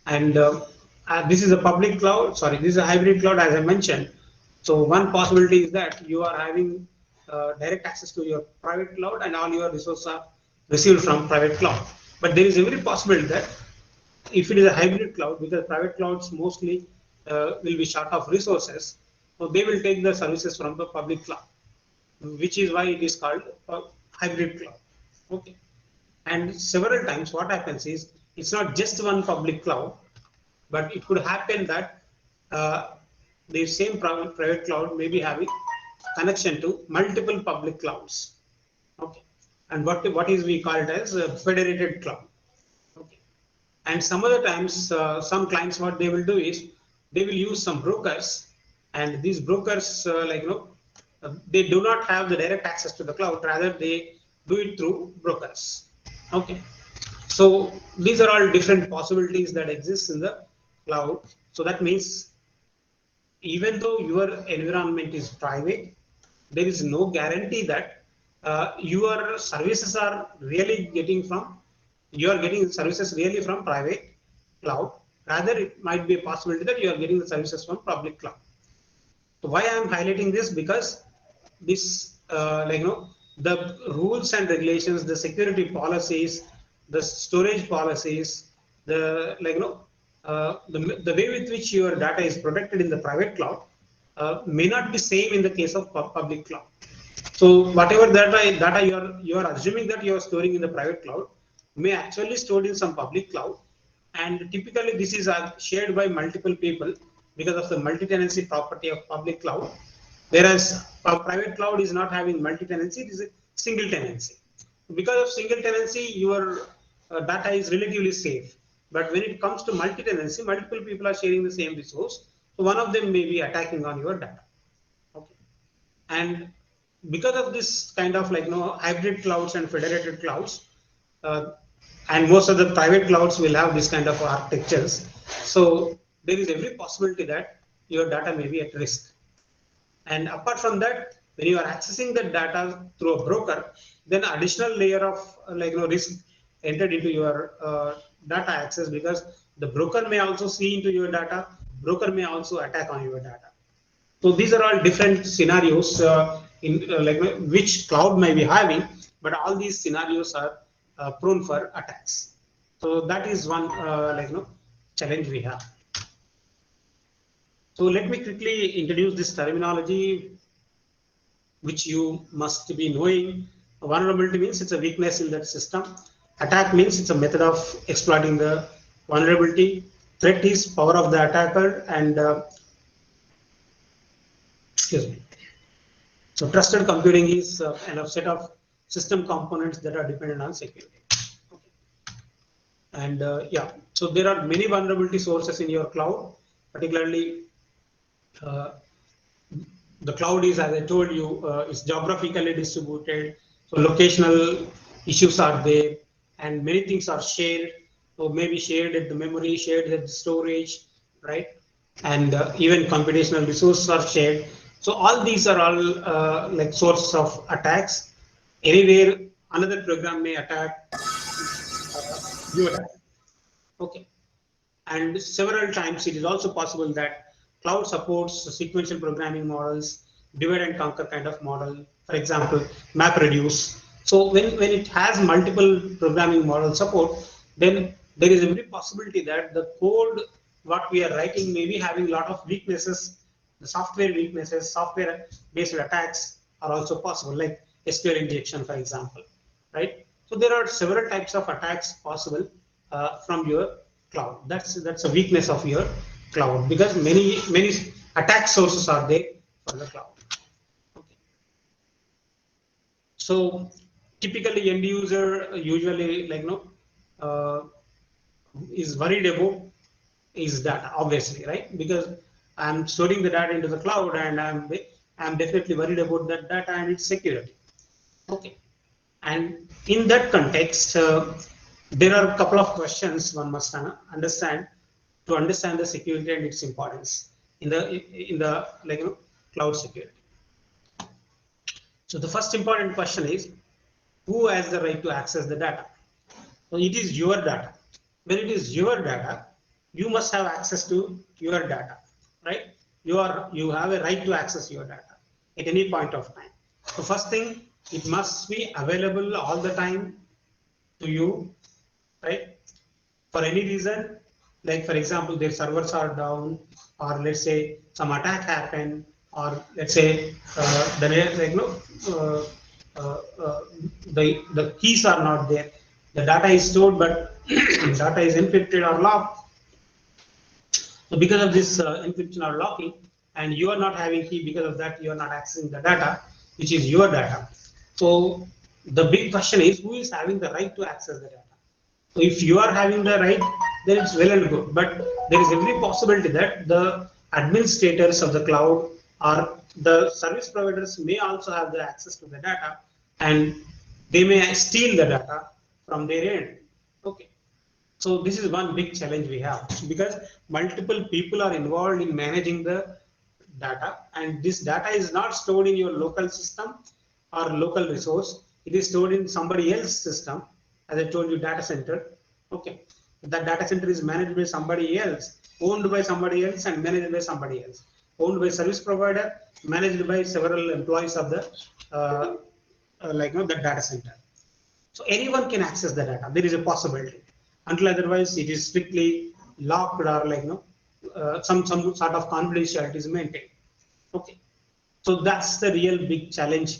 and this is a public cloud. Sorry, this is a hybrid cloud, as I mentioned. So one possibility is that you are having direct access to your private cloud, and all your resources are received from private cloud. But there is every possibility that if it is a hybrid cloud, because private clouds mostly will be short of resources, so they will take the services from the public cloud, which is why it is called a hybrid cloud. Okay, and several times what happens is it's not just one public cloud, but it could happen that the same private cloud may be having connection to multiple public clouds. Okay, and what is we call it as a federated cloud. Okay, and some other times some clients, what they will do is they will use some brokers, and these brokers they do not have the direct access to the cloud, rather they do it through brokers. Okay, so these are all different possibilities that exist in the cloud. So that means even though your environment is private, there is no guarantee that your services are really getting from you are getting services really from private cloud. Rather, it might be a possibility that you are getting the services from public cloud. So why I am highlighting this? Because this, the rules and regulations, the security policies, the storage policies, the the way with which your data is protected in the private cloud may not be same in the case of public cloud. So whatever data you are assuming that you are storing in the private cloud may actually stored in some public cloud, and typically this is shared by multiple people because of the multi-tenancy property of public cloud, whereas private cloud is not having multi-tenancy, it is a single tenancy. Because of single tenancy, your data is relatively safe. But when it comes to multi-tenancy, multiple people are sharing the same resource, so one of them may be attacking on your data. Okay. And because of this kind of hybrid clouds and federated clouds, uh, and most of the private clouds will have this kind of architectures, so there is every possibility that your data may be at risk. And apart from that, when you are accessing the data through a broker, then additional layer of risk entered into your data access, because the broker may also see into your data, broker may also attack on your data. So these are all different scenarios in which cloud may be having, but all these scenarios are prone for attacks. So that is one challenge we have. So let me quickly introduce this terminology, which you must be knowing. Vulnerability means it's a weakness in that system. Attack means it's a method of exploiting the vulnerability. Threat is power of the attacker, and excuse me. So trusted computing is a set of system components that are dependent on security. Okay. And yeah, so there are many vulnerability sources in your cloud, particularly the cloud is, as I told you, is geographically distributed. So locational issues are there, and many things are shared. So maybe shared at the memory, shared at the storage, right? And even computational resources are shared. So all these are all like sources of attacks. Anywhere another program may attack your data. Okay. And several times it is also possible that cloud supports sequential programming models, divide and conquer kind of model, for example, map reduce. So when it has multiple programming model support, then there is every possibility that the code what we are writing may be having a lot of weaknesses. The software weaknesses, software based attacks are also possible, like SQL injection, for example, right? So there are several types of attacks possible from your cloud. That's a weakness of your cloud, because many attack sources are there for the cloud. Okay. So typically end user usually is worried about is data, obviously, right? Because I'm storing the data into the cloud, and I'm definitely worried about that data and its security. Okay. And in that context, there are a couple of questions one must understand to understand the security and its importance in the cloud security. So the first important question is, who has the right to access the data? So it is your data. When it is your data, you must have access to your data, right? You have a right to access your data at any point of time. So first thing, it must be available all the time to you, right? For any reason, like for example, their servers are down, or let's say some attack happened, or let's say the keys are not there. The data is stored, but data is encrypted or locked. So because of this encryption or locking, and you are not having key, because of that you are not accessing the data, which is your data. So the big question is, who is having the right to access the data? So if you are having the right, then it's well and good. But there is every possibility that the administrators of the cloud or the service providers may also have the access to the data, and they may steal the data from their end. Okay. So this is one big challenge we have, because multiple people are involved in managing the data, and this data is not stored in your local system or local resource. It is stored in somebody else's system, as I told you, data center. Okay, that data center is managed by somebody else, owned by somebody else, and managed by somebody else. Owned by service provider, managed by several employees of the the data center. So anyone can access the data. There is a possibility. Until otherwise, it is strictly locked or some sort of confidentiality is maintained. Okay. So that's the real big challenge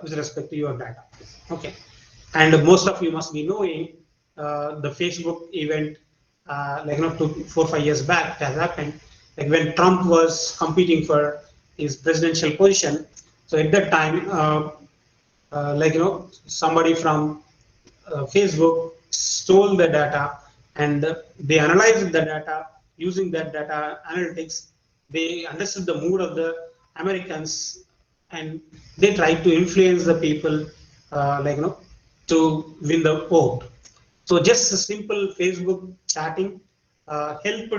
with respect to your data. Okay. And most of you must be knowing the Facebook event, 4 or 5 years back has happened. Like when Trump was competing for his presidential position. So at that time, somebody from Facebook stole the data and they analyzed the data. Using that data analytics, they understood the mood of the Americans and they tried to influence the people, to win the vote. So just a simple Facebook chatting helped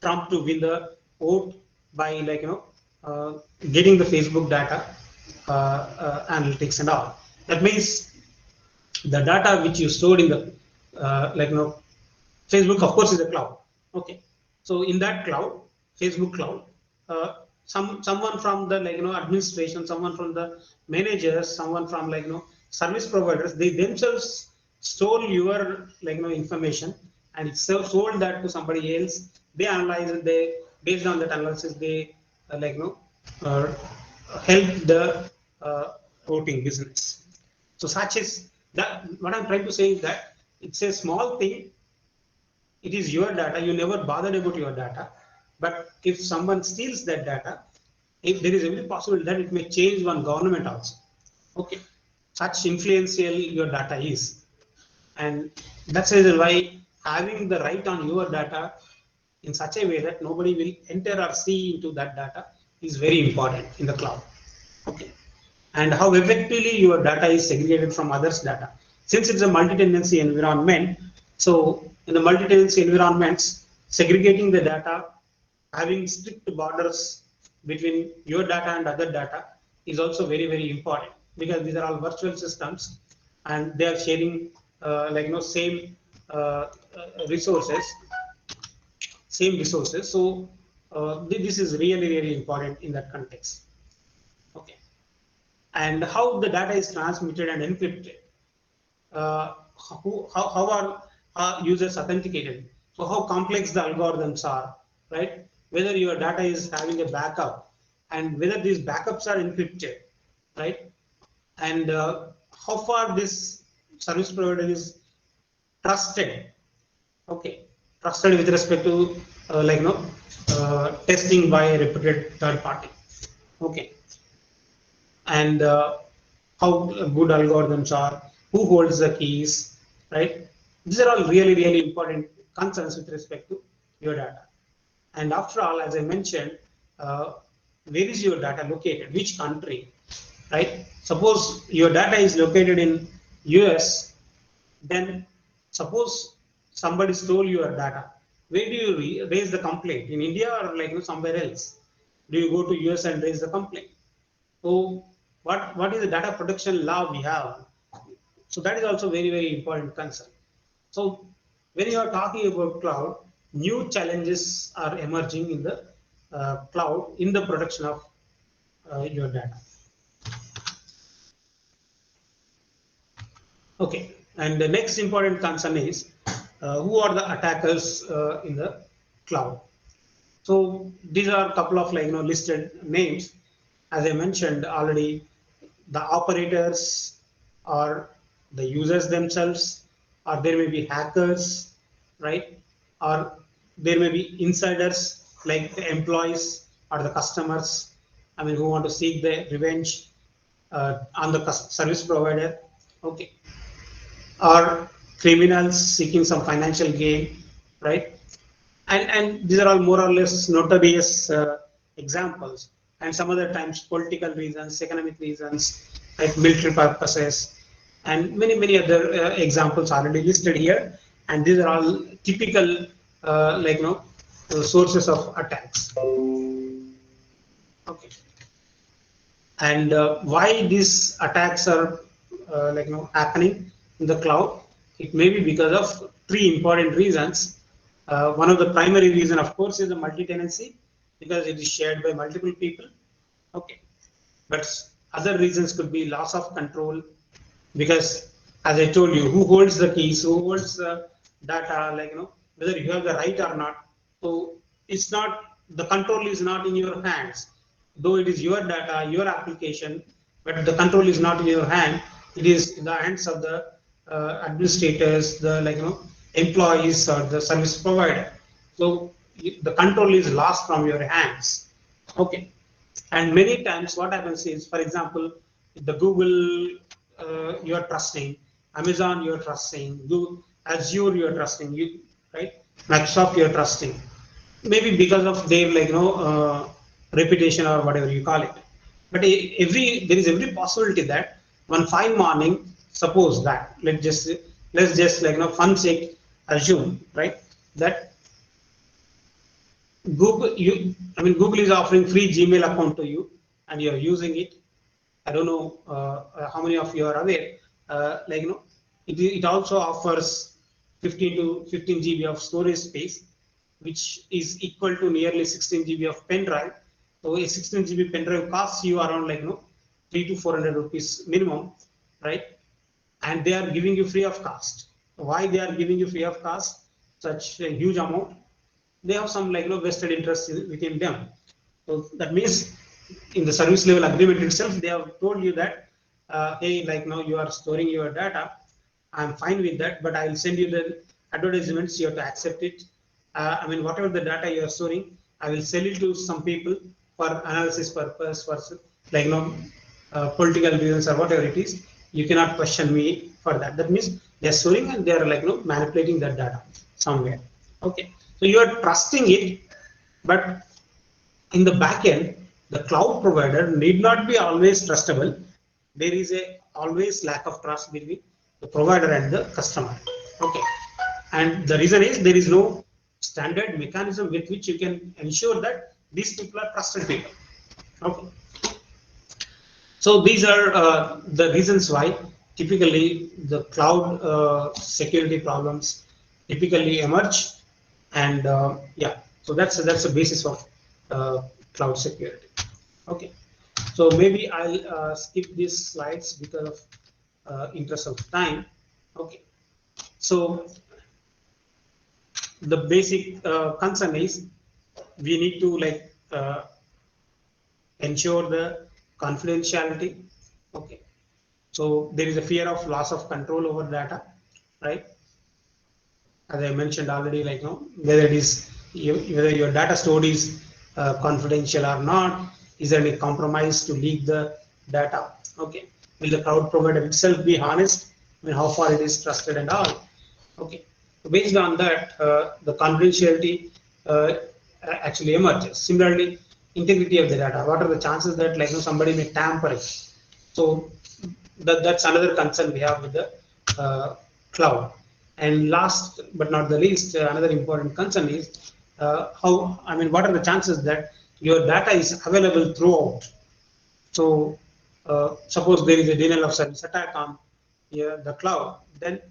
Trump to win the vote by getting the Facebook data analytics and all. That means the data which you stored in the Facebook, of course, is a cloud. Okay, so in that cloud, Facebook cloud, someone from the administration, someone from the managers, someone from service providers, they themselves stole your information and sold that to somebody else. They analyze it. They based on that analysis, they uh, help the voting business. So such is that. What I'm trying to say is that it's a small thing. It is your data. You never bothered about your data. But if someone steals that data, if there is every possibility that it may change one government also. Okay, such influential your data is, and that's the reason why having the right on your data in such a way that nobody will enter or see into that data is very important in the cloud. Okay, and how effectively your data is segregated from others' data. Since it's a multi-tenancy environment, so in the multi-tenancy environments, segregating the data, having strict borders between your data and other data is also very, very important because these are all virtual systems and they are sharing same resources, So this is really, really important in that context. Okay, and how the data is transmitted and encrypted. Uh, how are users authenticated? So how complex the algorithms are, right? Whether your data is having a backup and whether these backups are encrypted, right? And how far this service provider is trusted, okay? Trusted with respect to testing by a reputed third party, okay? And how good algorithms are, who holds the keys, right? These are all really, really important concerns with respect to your data. And after all, as I mentioned, where is your data located? Which country, right? Suppose your data is located in US, then suppose somebody stole your data. Where do you raise the complaint? In India or somewhere else? Do you go to US and raise the complaint? So what is the data protection law we have? So that is also very, very important concern. So when you are talking about cloud, new challenges are emerging in the cloud in the protection of your data. Okay, and the next important concern is who are the attackers in the cloud. So these are a couple of listed names. As I mentioned already, the operators or the users themselves, or there may be hackers, right? Or there may be insiders like the employees or the customers, I mean, who want to seek the revenge on the service provider, okay? Or criminals seeking some financial gain, right? And these are all more or less notorious examples. And some other times political reasons, economic reasons, like military purposes, and many other examples already listed here. And these are all typical sources of attacks. Okay. And why these attacks are happening in the cloud? It may be because of three important reasons. One of the primary reason, of course, is the multi-tenancy, because it is shared by multiple people. Okay, but other reasons could be loss of control, because as I told you, who holds the keys, who holds the data, like whether you have the right or not. So it's not, the control is not in your hands, though it is your data, your application, but the control is not in your hand. It is in the hands of the administrators, the employees or the service provider. So the control is lost from your hands. Okay, and many times what happens is, for example, the Google you are trusting, Amazon you are trusting, Google, Azure you are trusting, you right, Microsoft you are trusting, maybe because of their reputation or whatever you call it. But there is every possibility that one fine morning, suppose that let's just fun sake assume, right, that Google is offering free Gmail account to you, and you're using it. I don't know how many of you are aware. It also offers 15 GB of storage space, which is equal to nearly 16 GB of pen drive. So a 16 GB pen drive costs you around 3 to 400 rupees minimum, right? And they are giving you free of cost. Why they are giving you free of cost such a huge amount? They have some vested interest within them. So that means in the service level agreement itself, they have told you that hey, now you are storing your data. I'm fine with that, but I will send you the advertisements. You have to accept it. Whatever the data you are storing, I will sell it to some people for analysis purpose, for political reasons or whatever it is. You cannot question me for that. That means they are storing and they are manipulating that data somewhere. Okay, so you are trusting it, but in the back end, the cloud provider need not be always trustable. There is a always lack of trust between the provider and the customer. Okay, and the reason is there is no standard mechanism with which you can ensure that these people are trusted people. Okay, so these are the reasons why typically the cloud security problems typically emerge, and yeah, so that's the basis of cloud security. Okay, so maybe I'll skip these slides because of interest of time. Okay, so the basic concern is we need to ensure the confidentiality. Okay, so there is a fear of loss of control over data, right? As I mentioned already, whether it is whether your data stored is confidential or not, is there any compromise to leak the data? Okay, will the cloud provider itself be honest? How far it is trusted and all? Okay, so based on that, the confidentiality actually emerges. Similarly, integrity of the data. What are the chances that somebody may tamper it? So that's another concern we have with the cloud. And last but not the least, another important concern is what are the chances that your data is available throughout? So suppose there is a denial of service attack on the cloud, then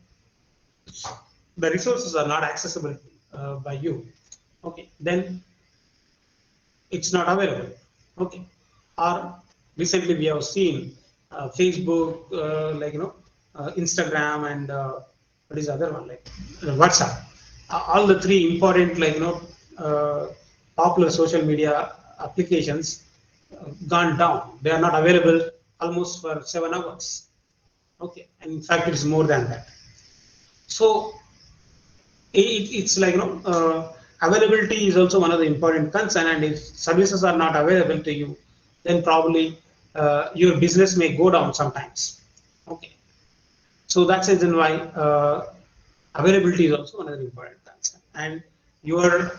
the resources are not accessible by you. Okay, then it's not available. Okay, or recently we have seen Facebook, Instagram, and what is the other one, WhatsApp. All the three important popular social media applications gone down. They are not available almost for 7 hours. Okay, and in fact it is more than that. So it's availability is also one of the important concern, and if services are not available to you, then probably your business may go down sometimes. Okay, so that's the reason why availability is also another important concern, and your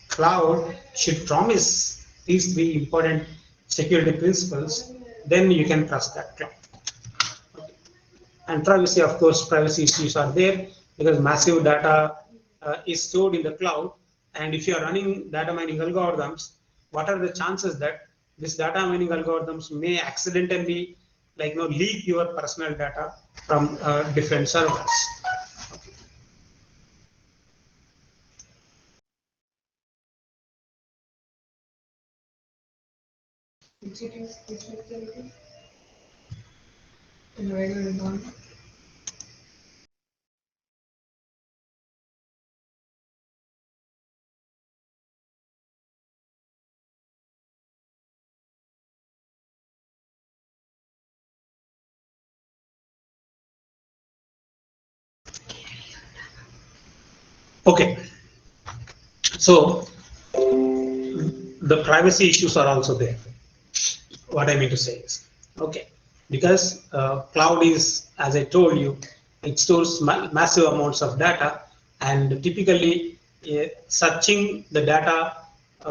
cloud should promise these three important security principles. Then you can trust that cloud. Okay. And privacy, of course, privacy issues are there because massive data is stored in the cloud, and if you are running data mining algorithms, what are the chances that this data mining algorithms may accidentally like leak your personal data from different servers. Okay, so the privacy issues are also there. What I mean to say is, okay, because cloud is, as I told you, it stores massive amounts of data, and typically searching the data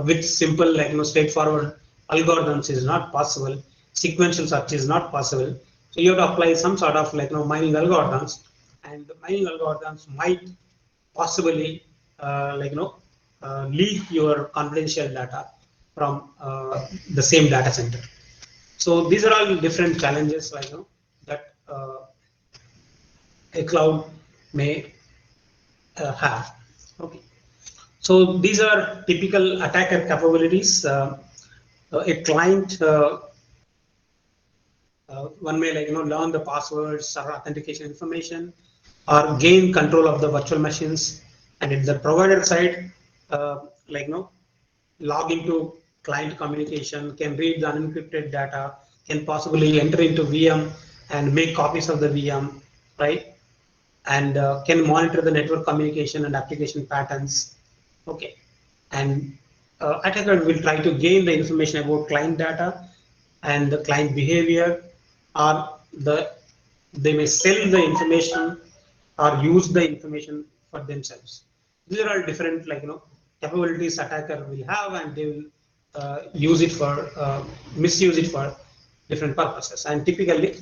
with simple, like straightforward algorithms is not possible. Sequential search is not possible. So you have to apply some sort of mining algorithms, and the mining algorithms might possibly leak your confidential data from the same data center. So these are all different challenges, that a cloud may have. Okay. So these are typical attacker capabilities. A client, one may learn the passwords or authentication information, or gain control of the virtual machines, and at the provider side, like log into client communication, can read the unencrypted data, can possibly enter into VM and make copies of the VM, right? And can monitor the network communication and application patterns. Okay, and attacker will try to gain the information about client data and the client behavior, or they may sell the information or use the information for themselves. These are all different, capabilities attacker will have, and they will use it for misuse it for different purposes. And typically,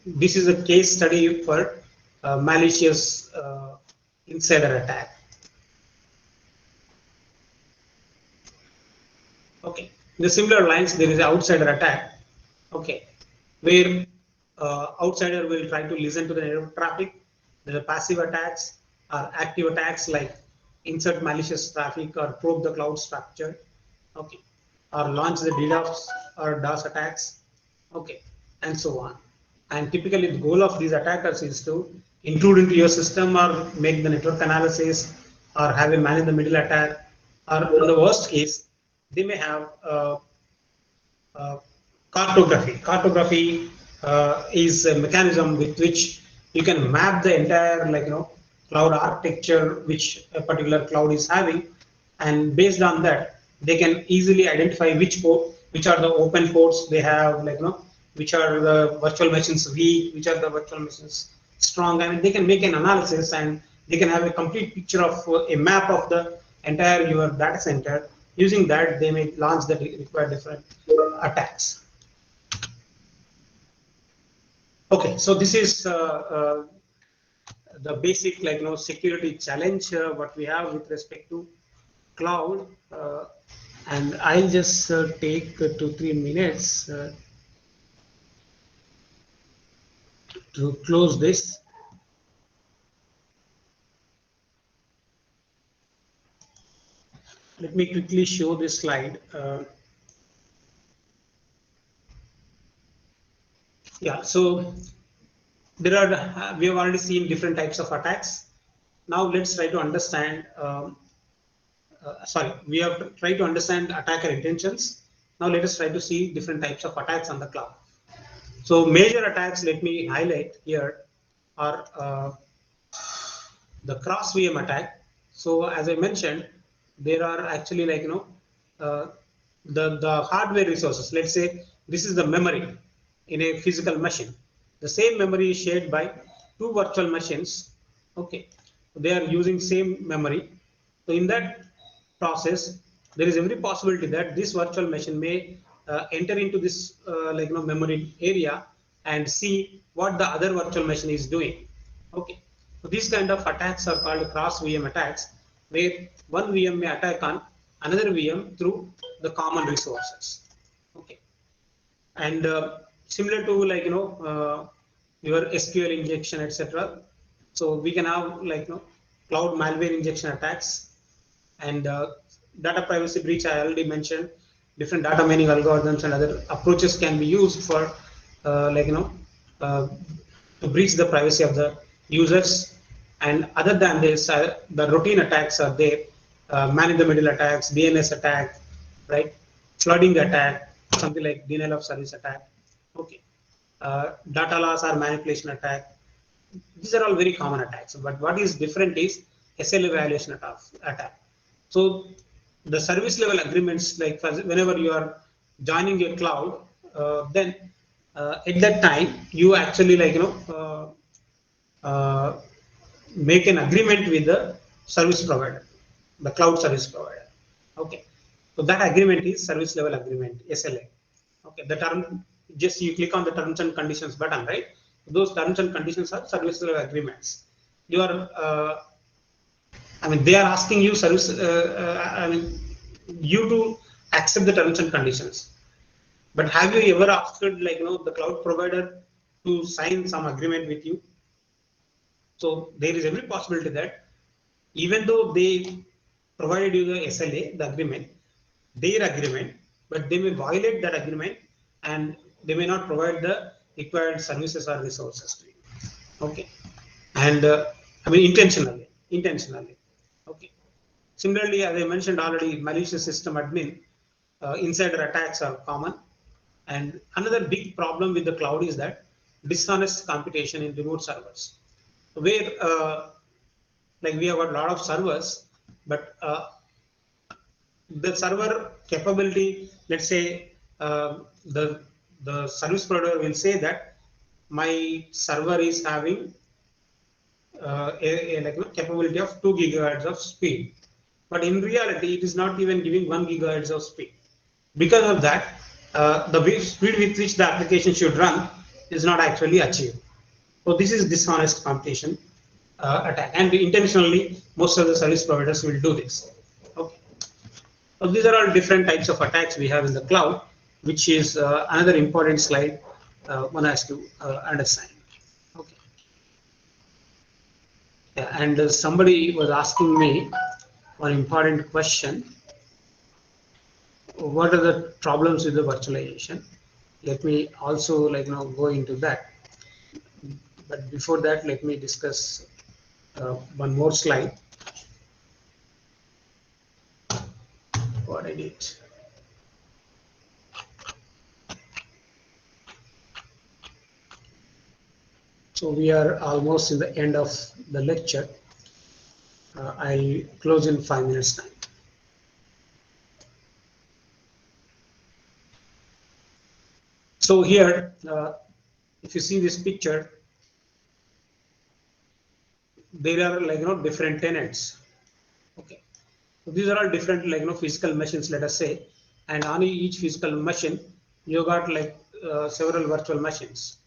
this is a case study for malicious insider attack. Okay. In the similar lines, there is an outsider attack. Okay, where outsider will try to listen to the network traffic. There are passive attacks or active attacks like insert malicious traffic or probe the cloud structure. Okay, or launch the DDoS or DOS attacks. Okay, and so on. And typically, the goal of these attackers is to intrude into your system or make the network analysis or have a man in the middle attack. Or in the worst case, they may have uh, cartography. Cartography is a mechanism with which you can map the entire cloud architecture which a particular cloud is having, and based on that they can easily identify which are the open ports they have, which are the virtual machines weak, which are the virtual machines strong. I mean, they can make an analysis and they can have a complete picture of a map of the entire your data center. Using that, they may launch the required different attacks. Okay, so this is the basic security challenge what we have with respect to cloud, and I'll just take 2-3 minutes to close this. Let me quickly show this slide. Yeah, so there are we have already seen different types of attacks. Now let's try to understand. Sorry, we have tried to understand attacker intentions. Now let us try to see different types of attacks on the cloud. So major attacks, let me highlight here, are the cross VM attack. So as I mentioned, there are actually uh, the hardware resources. Let's say this is the memory in a physical machine. The same memory is shared by two virtual machines. Okay, they are using same memory. So in that process, there is every possibility that this virtual machine may enter into this memory area and see what the other virtual machine is doing. Okay, so these kind of attacks are called cross VM attacks, where one VM may attack on another VM through the common resources. Okay, and similar to like your SQL injection, etc. So we can have like cloud malware injection attacks and data privacy breach. I already mentioned different data mining algorithms and other approaches can be used for like uh, to breach the privacy of the users. And other than this, the routine attacks are there. Man in the middle attacks, DNS attack, right? Flooding attack, something like denial of service attack. Okay. Data loss or manipulation attack. These are all very common attacks. But what is different is SLA violation attack. So the service level agreements, like whenever you are joining a cloud, then at that time you actually like make an agreement with the service provider, the cloud service provider. Okay, so that agreement is service level agreement, SLA. Okay, the term, just you click on the terms and conditions button, right? Those terms and conditions are service level agreements. You are I mean, they are asking you service. I mean, you to accept the terms and conditions. But have you ever asked like the cloud provider to sign some agreement with you? So there is every possibility that even though they provided you the SLA, the agreement, their agreement, but they may violate that agreement and they may not provide the required services or resources to you. Okay, and I mean intentionally. Okay. Similarly, as I mentioned already, malicious system admin, insider attacks are common. And another big problem with the cloud is that dishonest computation in remote servers, where like we have got a lot of servers, but the server capability, let's say the service provider will say that my server is having like capability of 2 gigahertz of speed, but in reality it is not even giving 1 gigahertz of speed. Because of that, the speed with which the application should run is not actually achieved. So this is dishonest computation attack, and intentionally most of the service providers will do this. Okay. So these are all different types of attacks we have in the cloud, which is another important slide one has to understand. Okay. Yeah, and somebody was asking me one important question. What are the problems with the virtualization? Let me also like go into that. But before that, let me discuss one more slide. What I did. So we are almost in the end of the lecture. I'll close in 5 minutes time. So here, if you see this picture, there are like different tenants. Okay, so these are all different like physical machines, let us say, and on each physical machine you got like several virtual machines.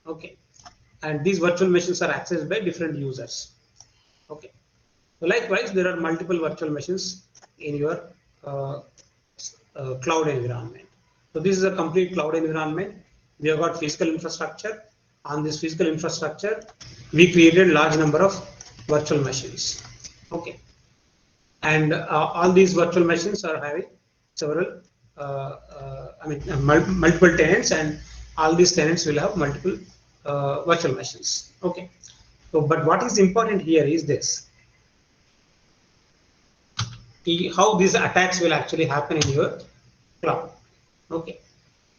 Okay, and these virtual machines are accessed by different users. Okay, so likewise there are multiple virtual machines in your cloud environment. So this is a complete cloud environment. We have got physical infrastructure. On this physical infrastructure, we created large number of virtual machines. Okay, and all these virtual machines are having several, multiple tenants, and all these tenants will have multiple virtual machines. Okay, so but what is important here is this: how these attacks will actually happen in your cloud. Okay,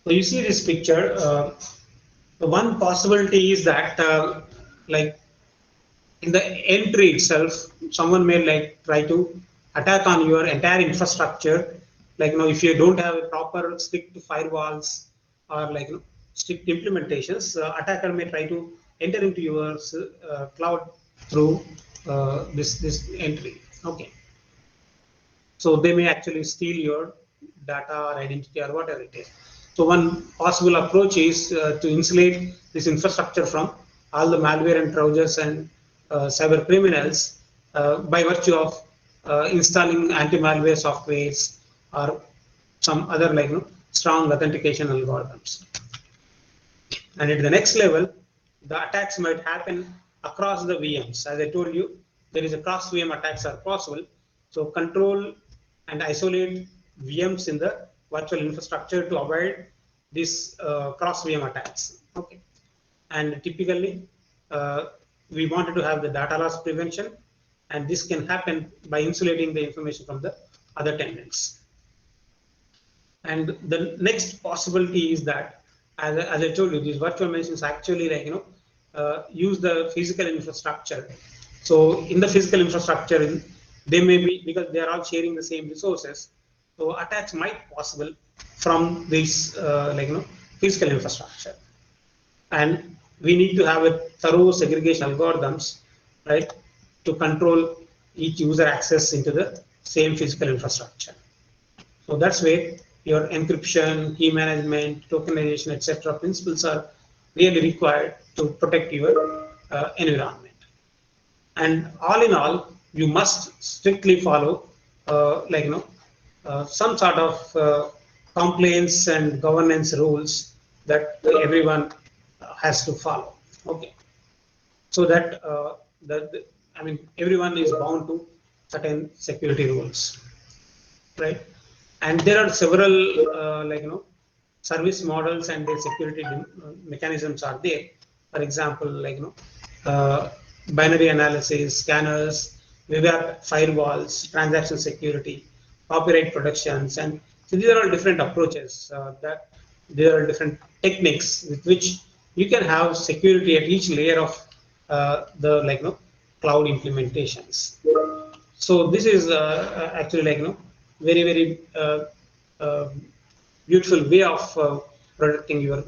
so you see this picture. The one possibility is that like in the entry itself, someone may like try to attack on your entire infrastructure. Like if you don't have a proper strict firewalls or like strict implementations, attacker may try to enter into your cloud through this entry. Okay, so they may actually steal your data or identity or whatever it is. So one possible approach is to insulate this infrastructure from all the malware and trousers and cyber criminals by virtue of installing anti-malware softwares or some other like strong authentication algorithms. And at the next level, the attacks might happen across the VMs. As I told you, there is a cross VM attacks are possible. So control and isolate VMs in the virtual infrastructure to avoid these cross VM attacks. Okay, and typically we wanted to have the data loss prevention, and this can happen by insulating the information from the other tenants. And the next possibility is that, as I told you, these virtual machines actually use the physical infrastructure. So in the physical infrastructure, they may be, because they are all sharing the same resources, so attacks might possible from this physical infrastructure. And we need to have a thorough segregation algorithms, right, to control each user access into the same physical infrastructure. So that's where your encryption, key management, tokenization, etc. principles are really required to protect your environment. And all in all, you must strictly follow some sort of compliance and governance rules that everyone has to follow. Okay, so that everyone is bound to certain security rules, right? And there are several service models and their security mechanisms are there. For example, binary analysis, scanners, web app firewalls, transaction security, copyright protections, and so these are all different approaches. That there are different techniques with which you can have security at each layer of the cloud implementations. So this is actually very very beautiful way of protecting your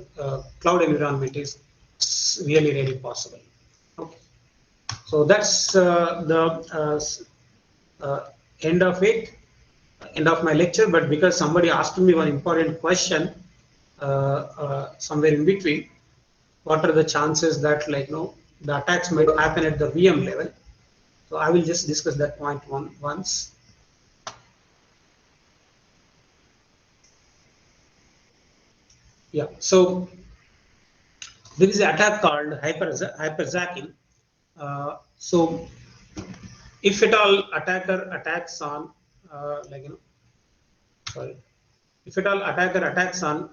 cloud environment is really really possible. Okay, so that's the end of it, end of my lecture. But because somebody asked me one important question somewhere in between, what are the chances that the attacks might happen at the VM level? So I will just discuss that point once. Yeah, so there is an attack called hyperjacking. So if at all attacker attacks on if at all attacker attacks on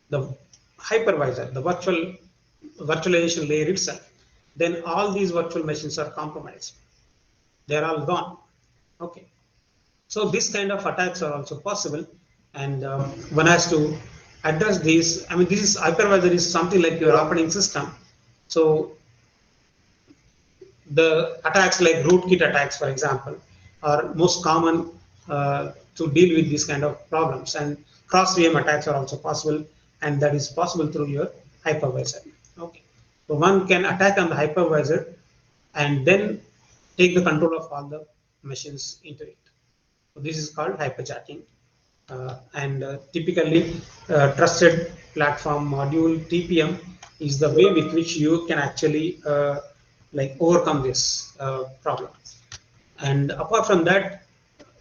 the hypervisor, the virtualization layer itself, then all these virtual machines are compromised. They are all gone. Okay, so this kind of attacks are also possible, and one has to address these. I mean, this is hypervisor is something like your operating system. So the attacks like rootkit attacks, for example, are most common to deal with these kind of problems, and cross VM attacks are also possible, and that is possible through your hypervisor. Okay, so one can attack on the hypervisor and then take the control of all the machines into it. So this is called hyperjacking, and typically trusted platform module (TPM) is the way with which you can actually overcome this problem. And apart from that,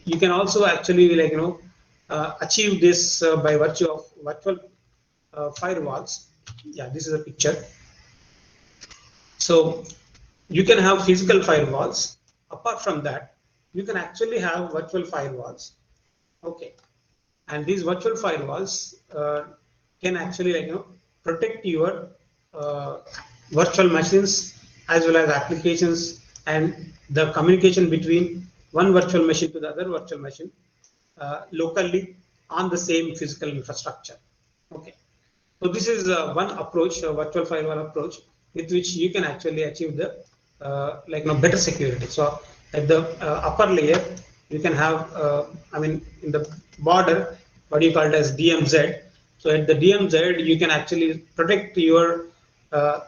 you can also actually achieve this by virtue of virtual firewalls. Yeah, this is a picture. So you can have physical firewalls. Apart from that, you can actually have virtual firewalls. Okay, and these virtual firewalls can actually protect your virtual machines as well as applications and the communication between one virtual machine to the other virtual machine locally on the same physical infrastructure. Okay, so this is one approach, a virtual firewall approach, with which you can actually achieve the better security. So at the upper layer, you can have in the border what you call it as DMZ. So at the DMZ, you can actually protect your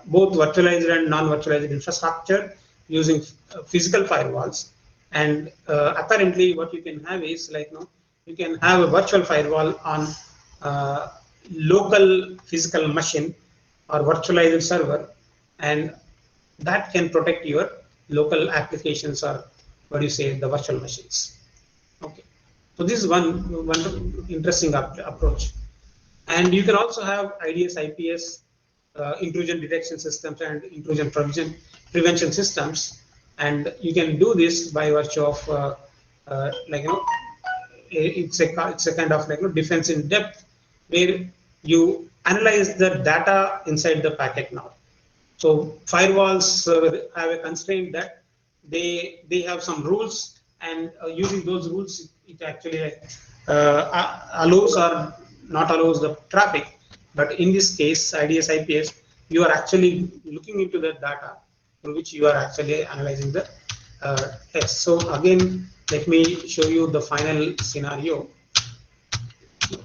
both virtualized and non-virtualized infrastructure using physical firewalls. And apparently, what you can have is you can have a virtual firewall on local physical machine or virtualized server, and that can protect your local applications or the virtual machines. Okay, so this is one interesting approach. And you can also have IDS, IPS, intrusion detection systems and intrusion prevention systems, and you can do this by virtue of like it's a kind of like defense in depth, where you analyze the data inside the packet now. So firewalls have a constraint that they have some rules, and using those rules, it actually allows or not allows the traffic. But in this case, IDS IPS, you are actually looking into the data in which you are actually analyzing the text. So again, let me show you the final scenario.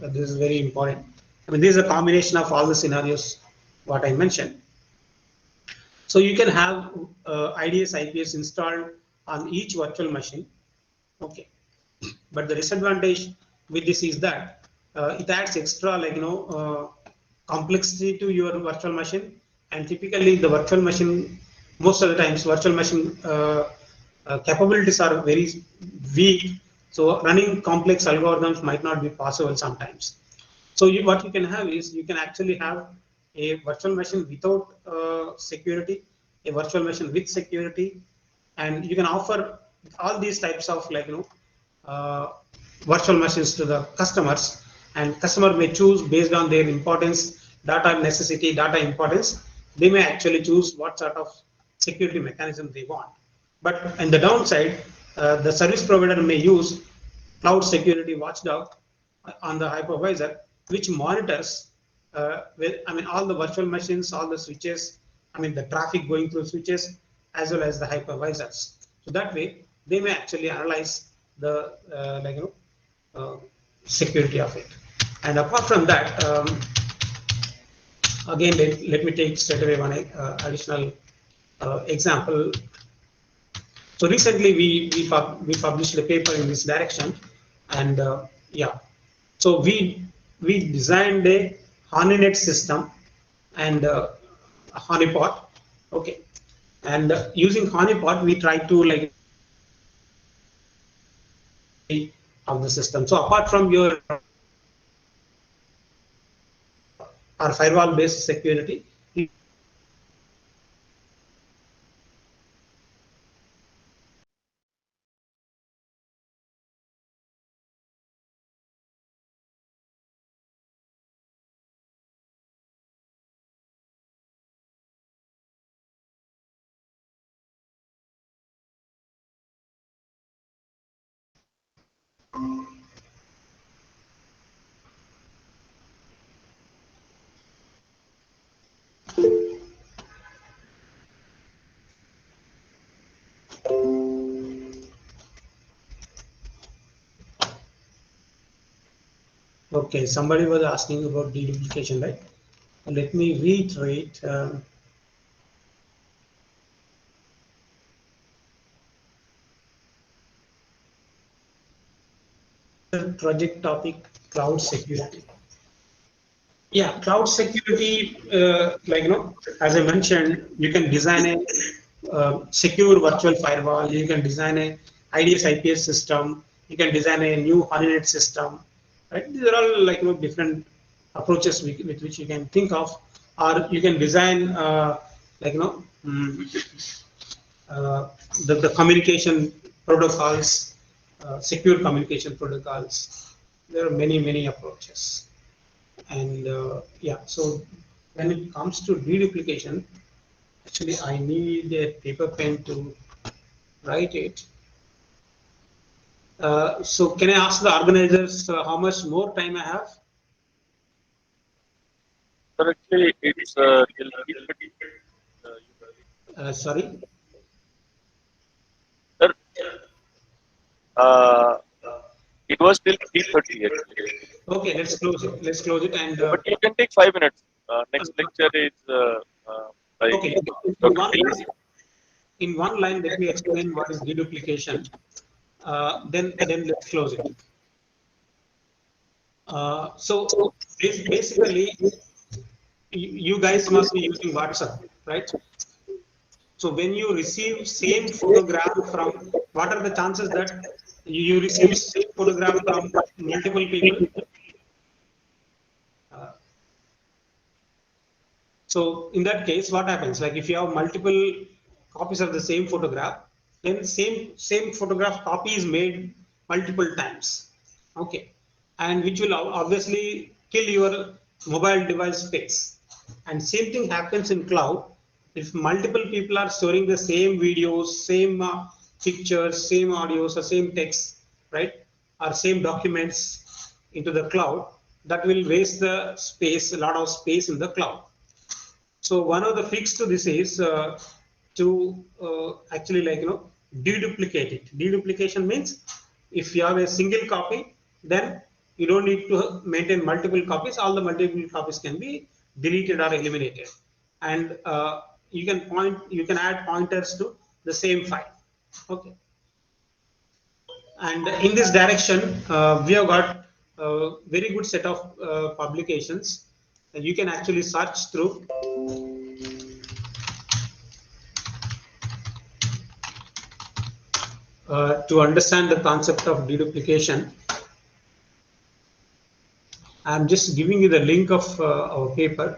This is very important. I mean, this is a combination of all the scenarios what I mentioned. So you can have IDS IPS installed on each virtual machine. Okay, but the disadvantage with this is that it adds extra complexity to your virtual machine, and typically the virtual machine, most of the times virtual machine capabilities are very weak, so running complex algorithms might not be possible sometimes. So what you can have is, you can actually have a virtual machine without security, a virtual machine with security, and you can offer all these types of virtual machines to the customers, and customer may choose based on their importance, data necessity, data importance. They may actually choose what sort of security mechanism they want. But on the downside, the service provider may use cloud security watchdog on the hypervisor, which monitors all the virtual machines, all the switches, the traffic going through switches, as well as the hypervisors. So that way, they may actually analyze the security of it. And apart from that, again, let me take straight away one additional example. So recently, we published a paper in this direction, and yeah, so we designed a honeynet system and honeypot. Okay, and using honeypot, we try to of the system. So apart from your our firewall based security, okay, somebody was asking about deduplication, right? Let me reiterate. Project topic: cloud security. Yeah, cloud security, as I mentioned, you can design a secure virtual firewall. You can design a IDS IPS system. You can design a new honeynet system. Right? These are all different approaches with which you can think of, or you can design the communication protocols, secure communication protocols. There are many approaches. And yeah, so when it comes to deduplication, actually I need a paper pen to write it. So can I ask the organizers how much more time I have? Currently, it's till 3:30. Sorry. Sir, uh, it was till 3:30 actually. Okay, let's close it. Let's close it. And But you can take 5 minutes. Next lecture is by okay. Dr. T. In one line, let me explain what is deduplication. Then let's close it. So basically, you guys must be using WhatsApp, right? So when you receive same photograph from, what are the chances that you receive same photograph from multiple people? So in that case, what happens? Like if you have multiple copies of the same photograph, then same photograph copy is made multiple times. Okay, and which will obviously kill your mobile device space. And same thing happens in cloud. If multiple people are storing the same videos, same pictures, same audios, or same text, right, or same documents into the cloud, that will waste the space, a lot of space in the cloud. So one of the fix to this is to actually deduplicate it. Deduplication means if you have a single copy, then you don't need to maintain multiple copies. All the multiple copies can be deleted or eliminated, and you can add pointers to the same file. Okay, and in this direction, we have got a very good set of publications, and you can actually search through. To understand the concept of deduplication, I'm just giving you the link of our paper.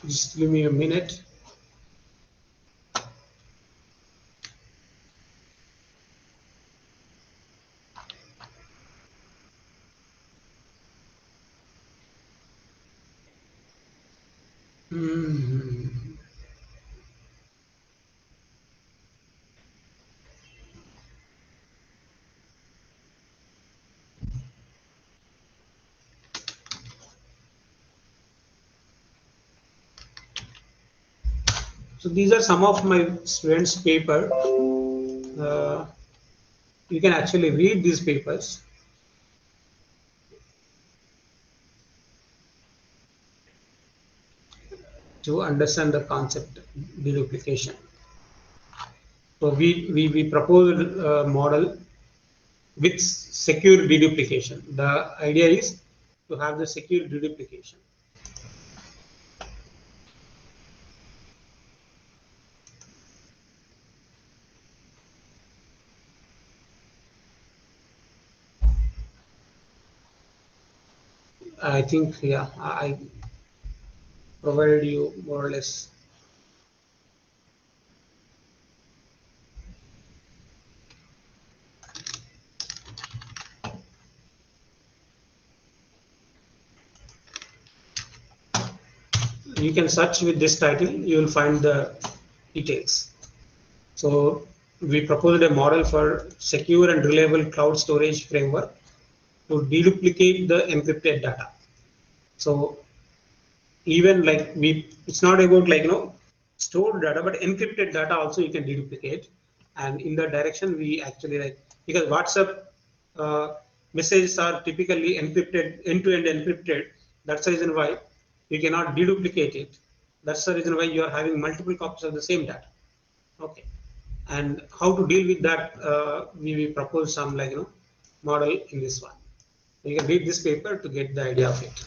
Just give me a minute. So these are some of my students' paper. You can actually read these papers. To understand the concept deduplication. So we proposed a model with secure deduplication. The idea is to have the secure deduplication. I think, yeah, I provided you more or less. You can search with this title, you will find the details. So we proposed a model for secure and reliable cloud storage framework to deduplicate the encrypted data. So even like it's not about stored data, but encrypted data also you can deduplicate. And in that direction, we actually because WhatsApp messages are typically encrypted, end-to-end encrypted. That's the reason why you cannot deduplicate it. That's the reason why you are having multiple copies of the same data. Okay, and how to deal with that? We propose some model in this one. You can read this paper to get the idea of it.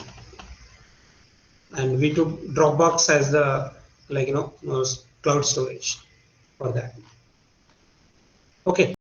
And we took Dropbox as the cloud storage for that. Okay.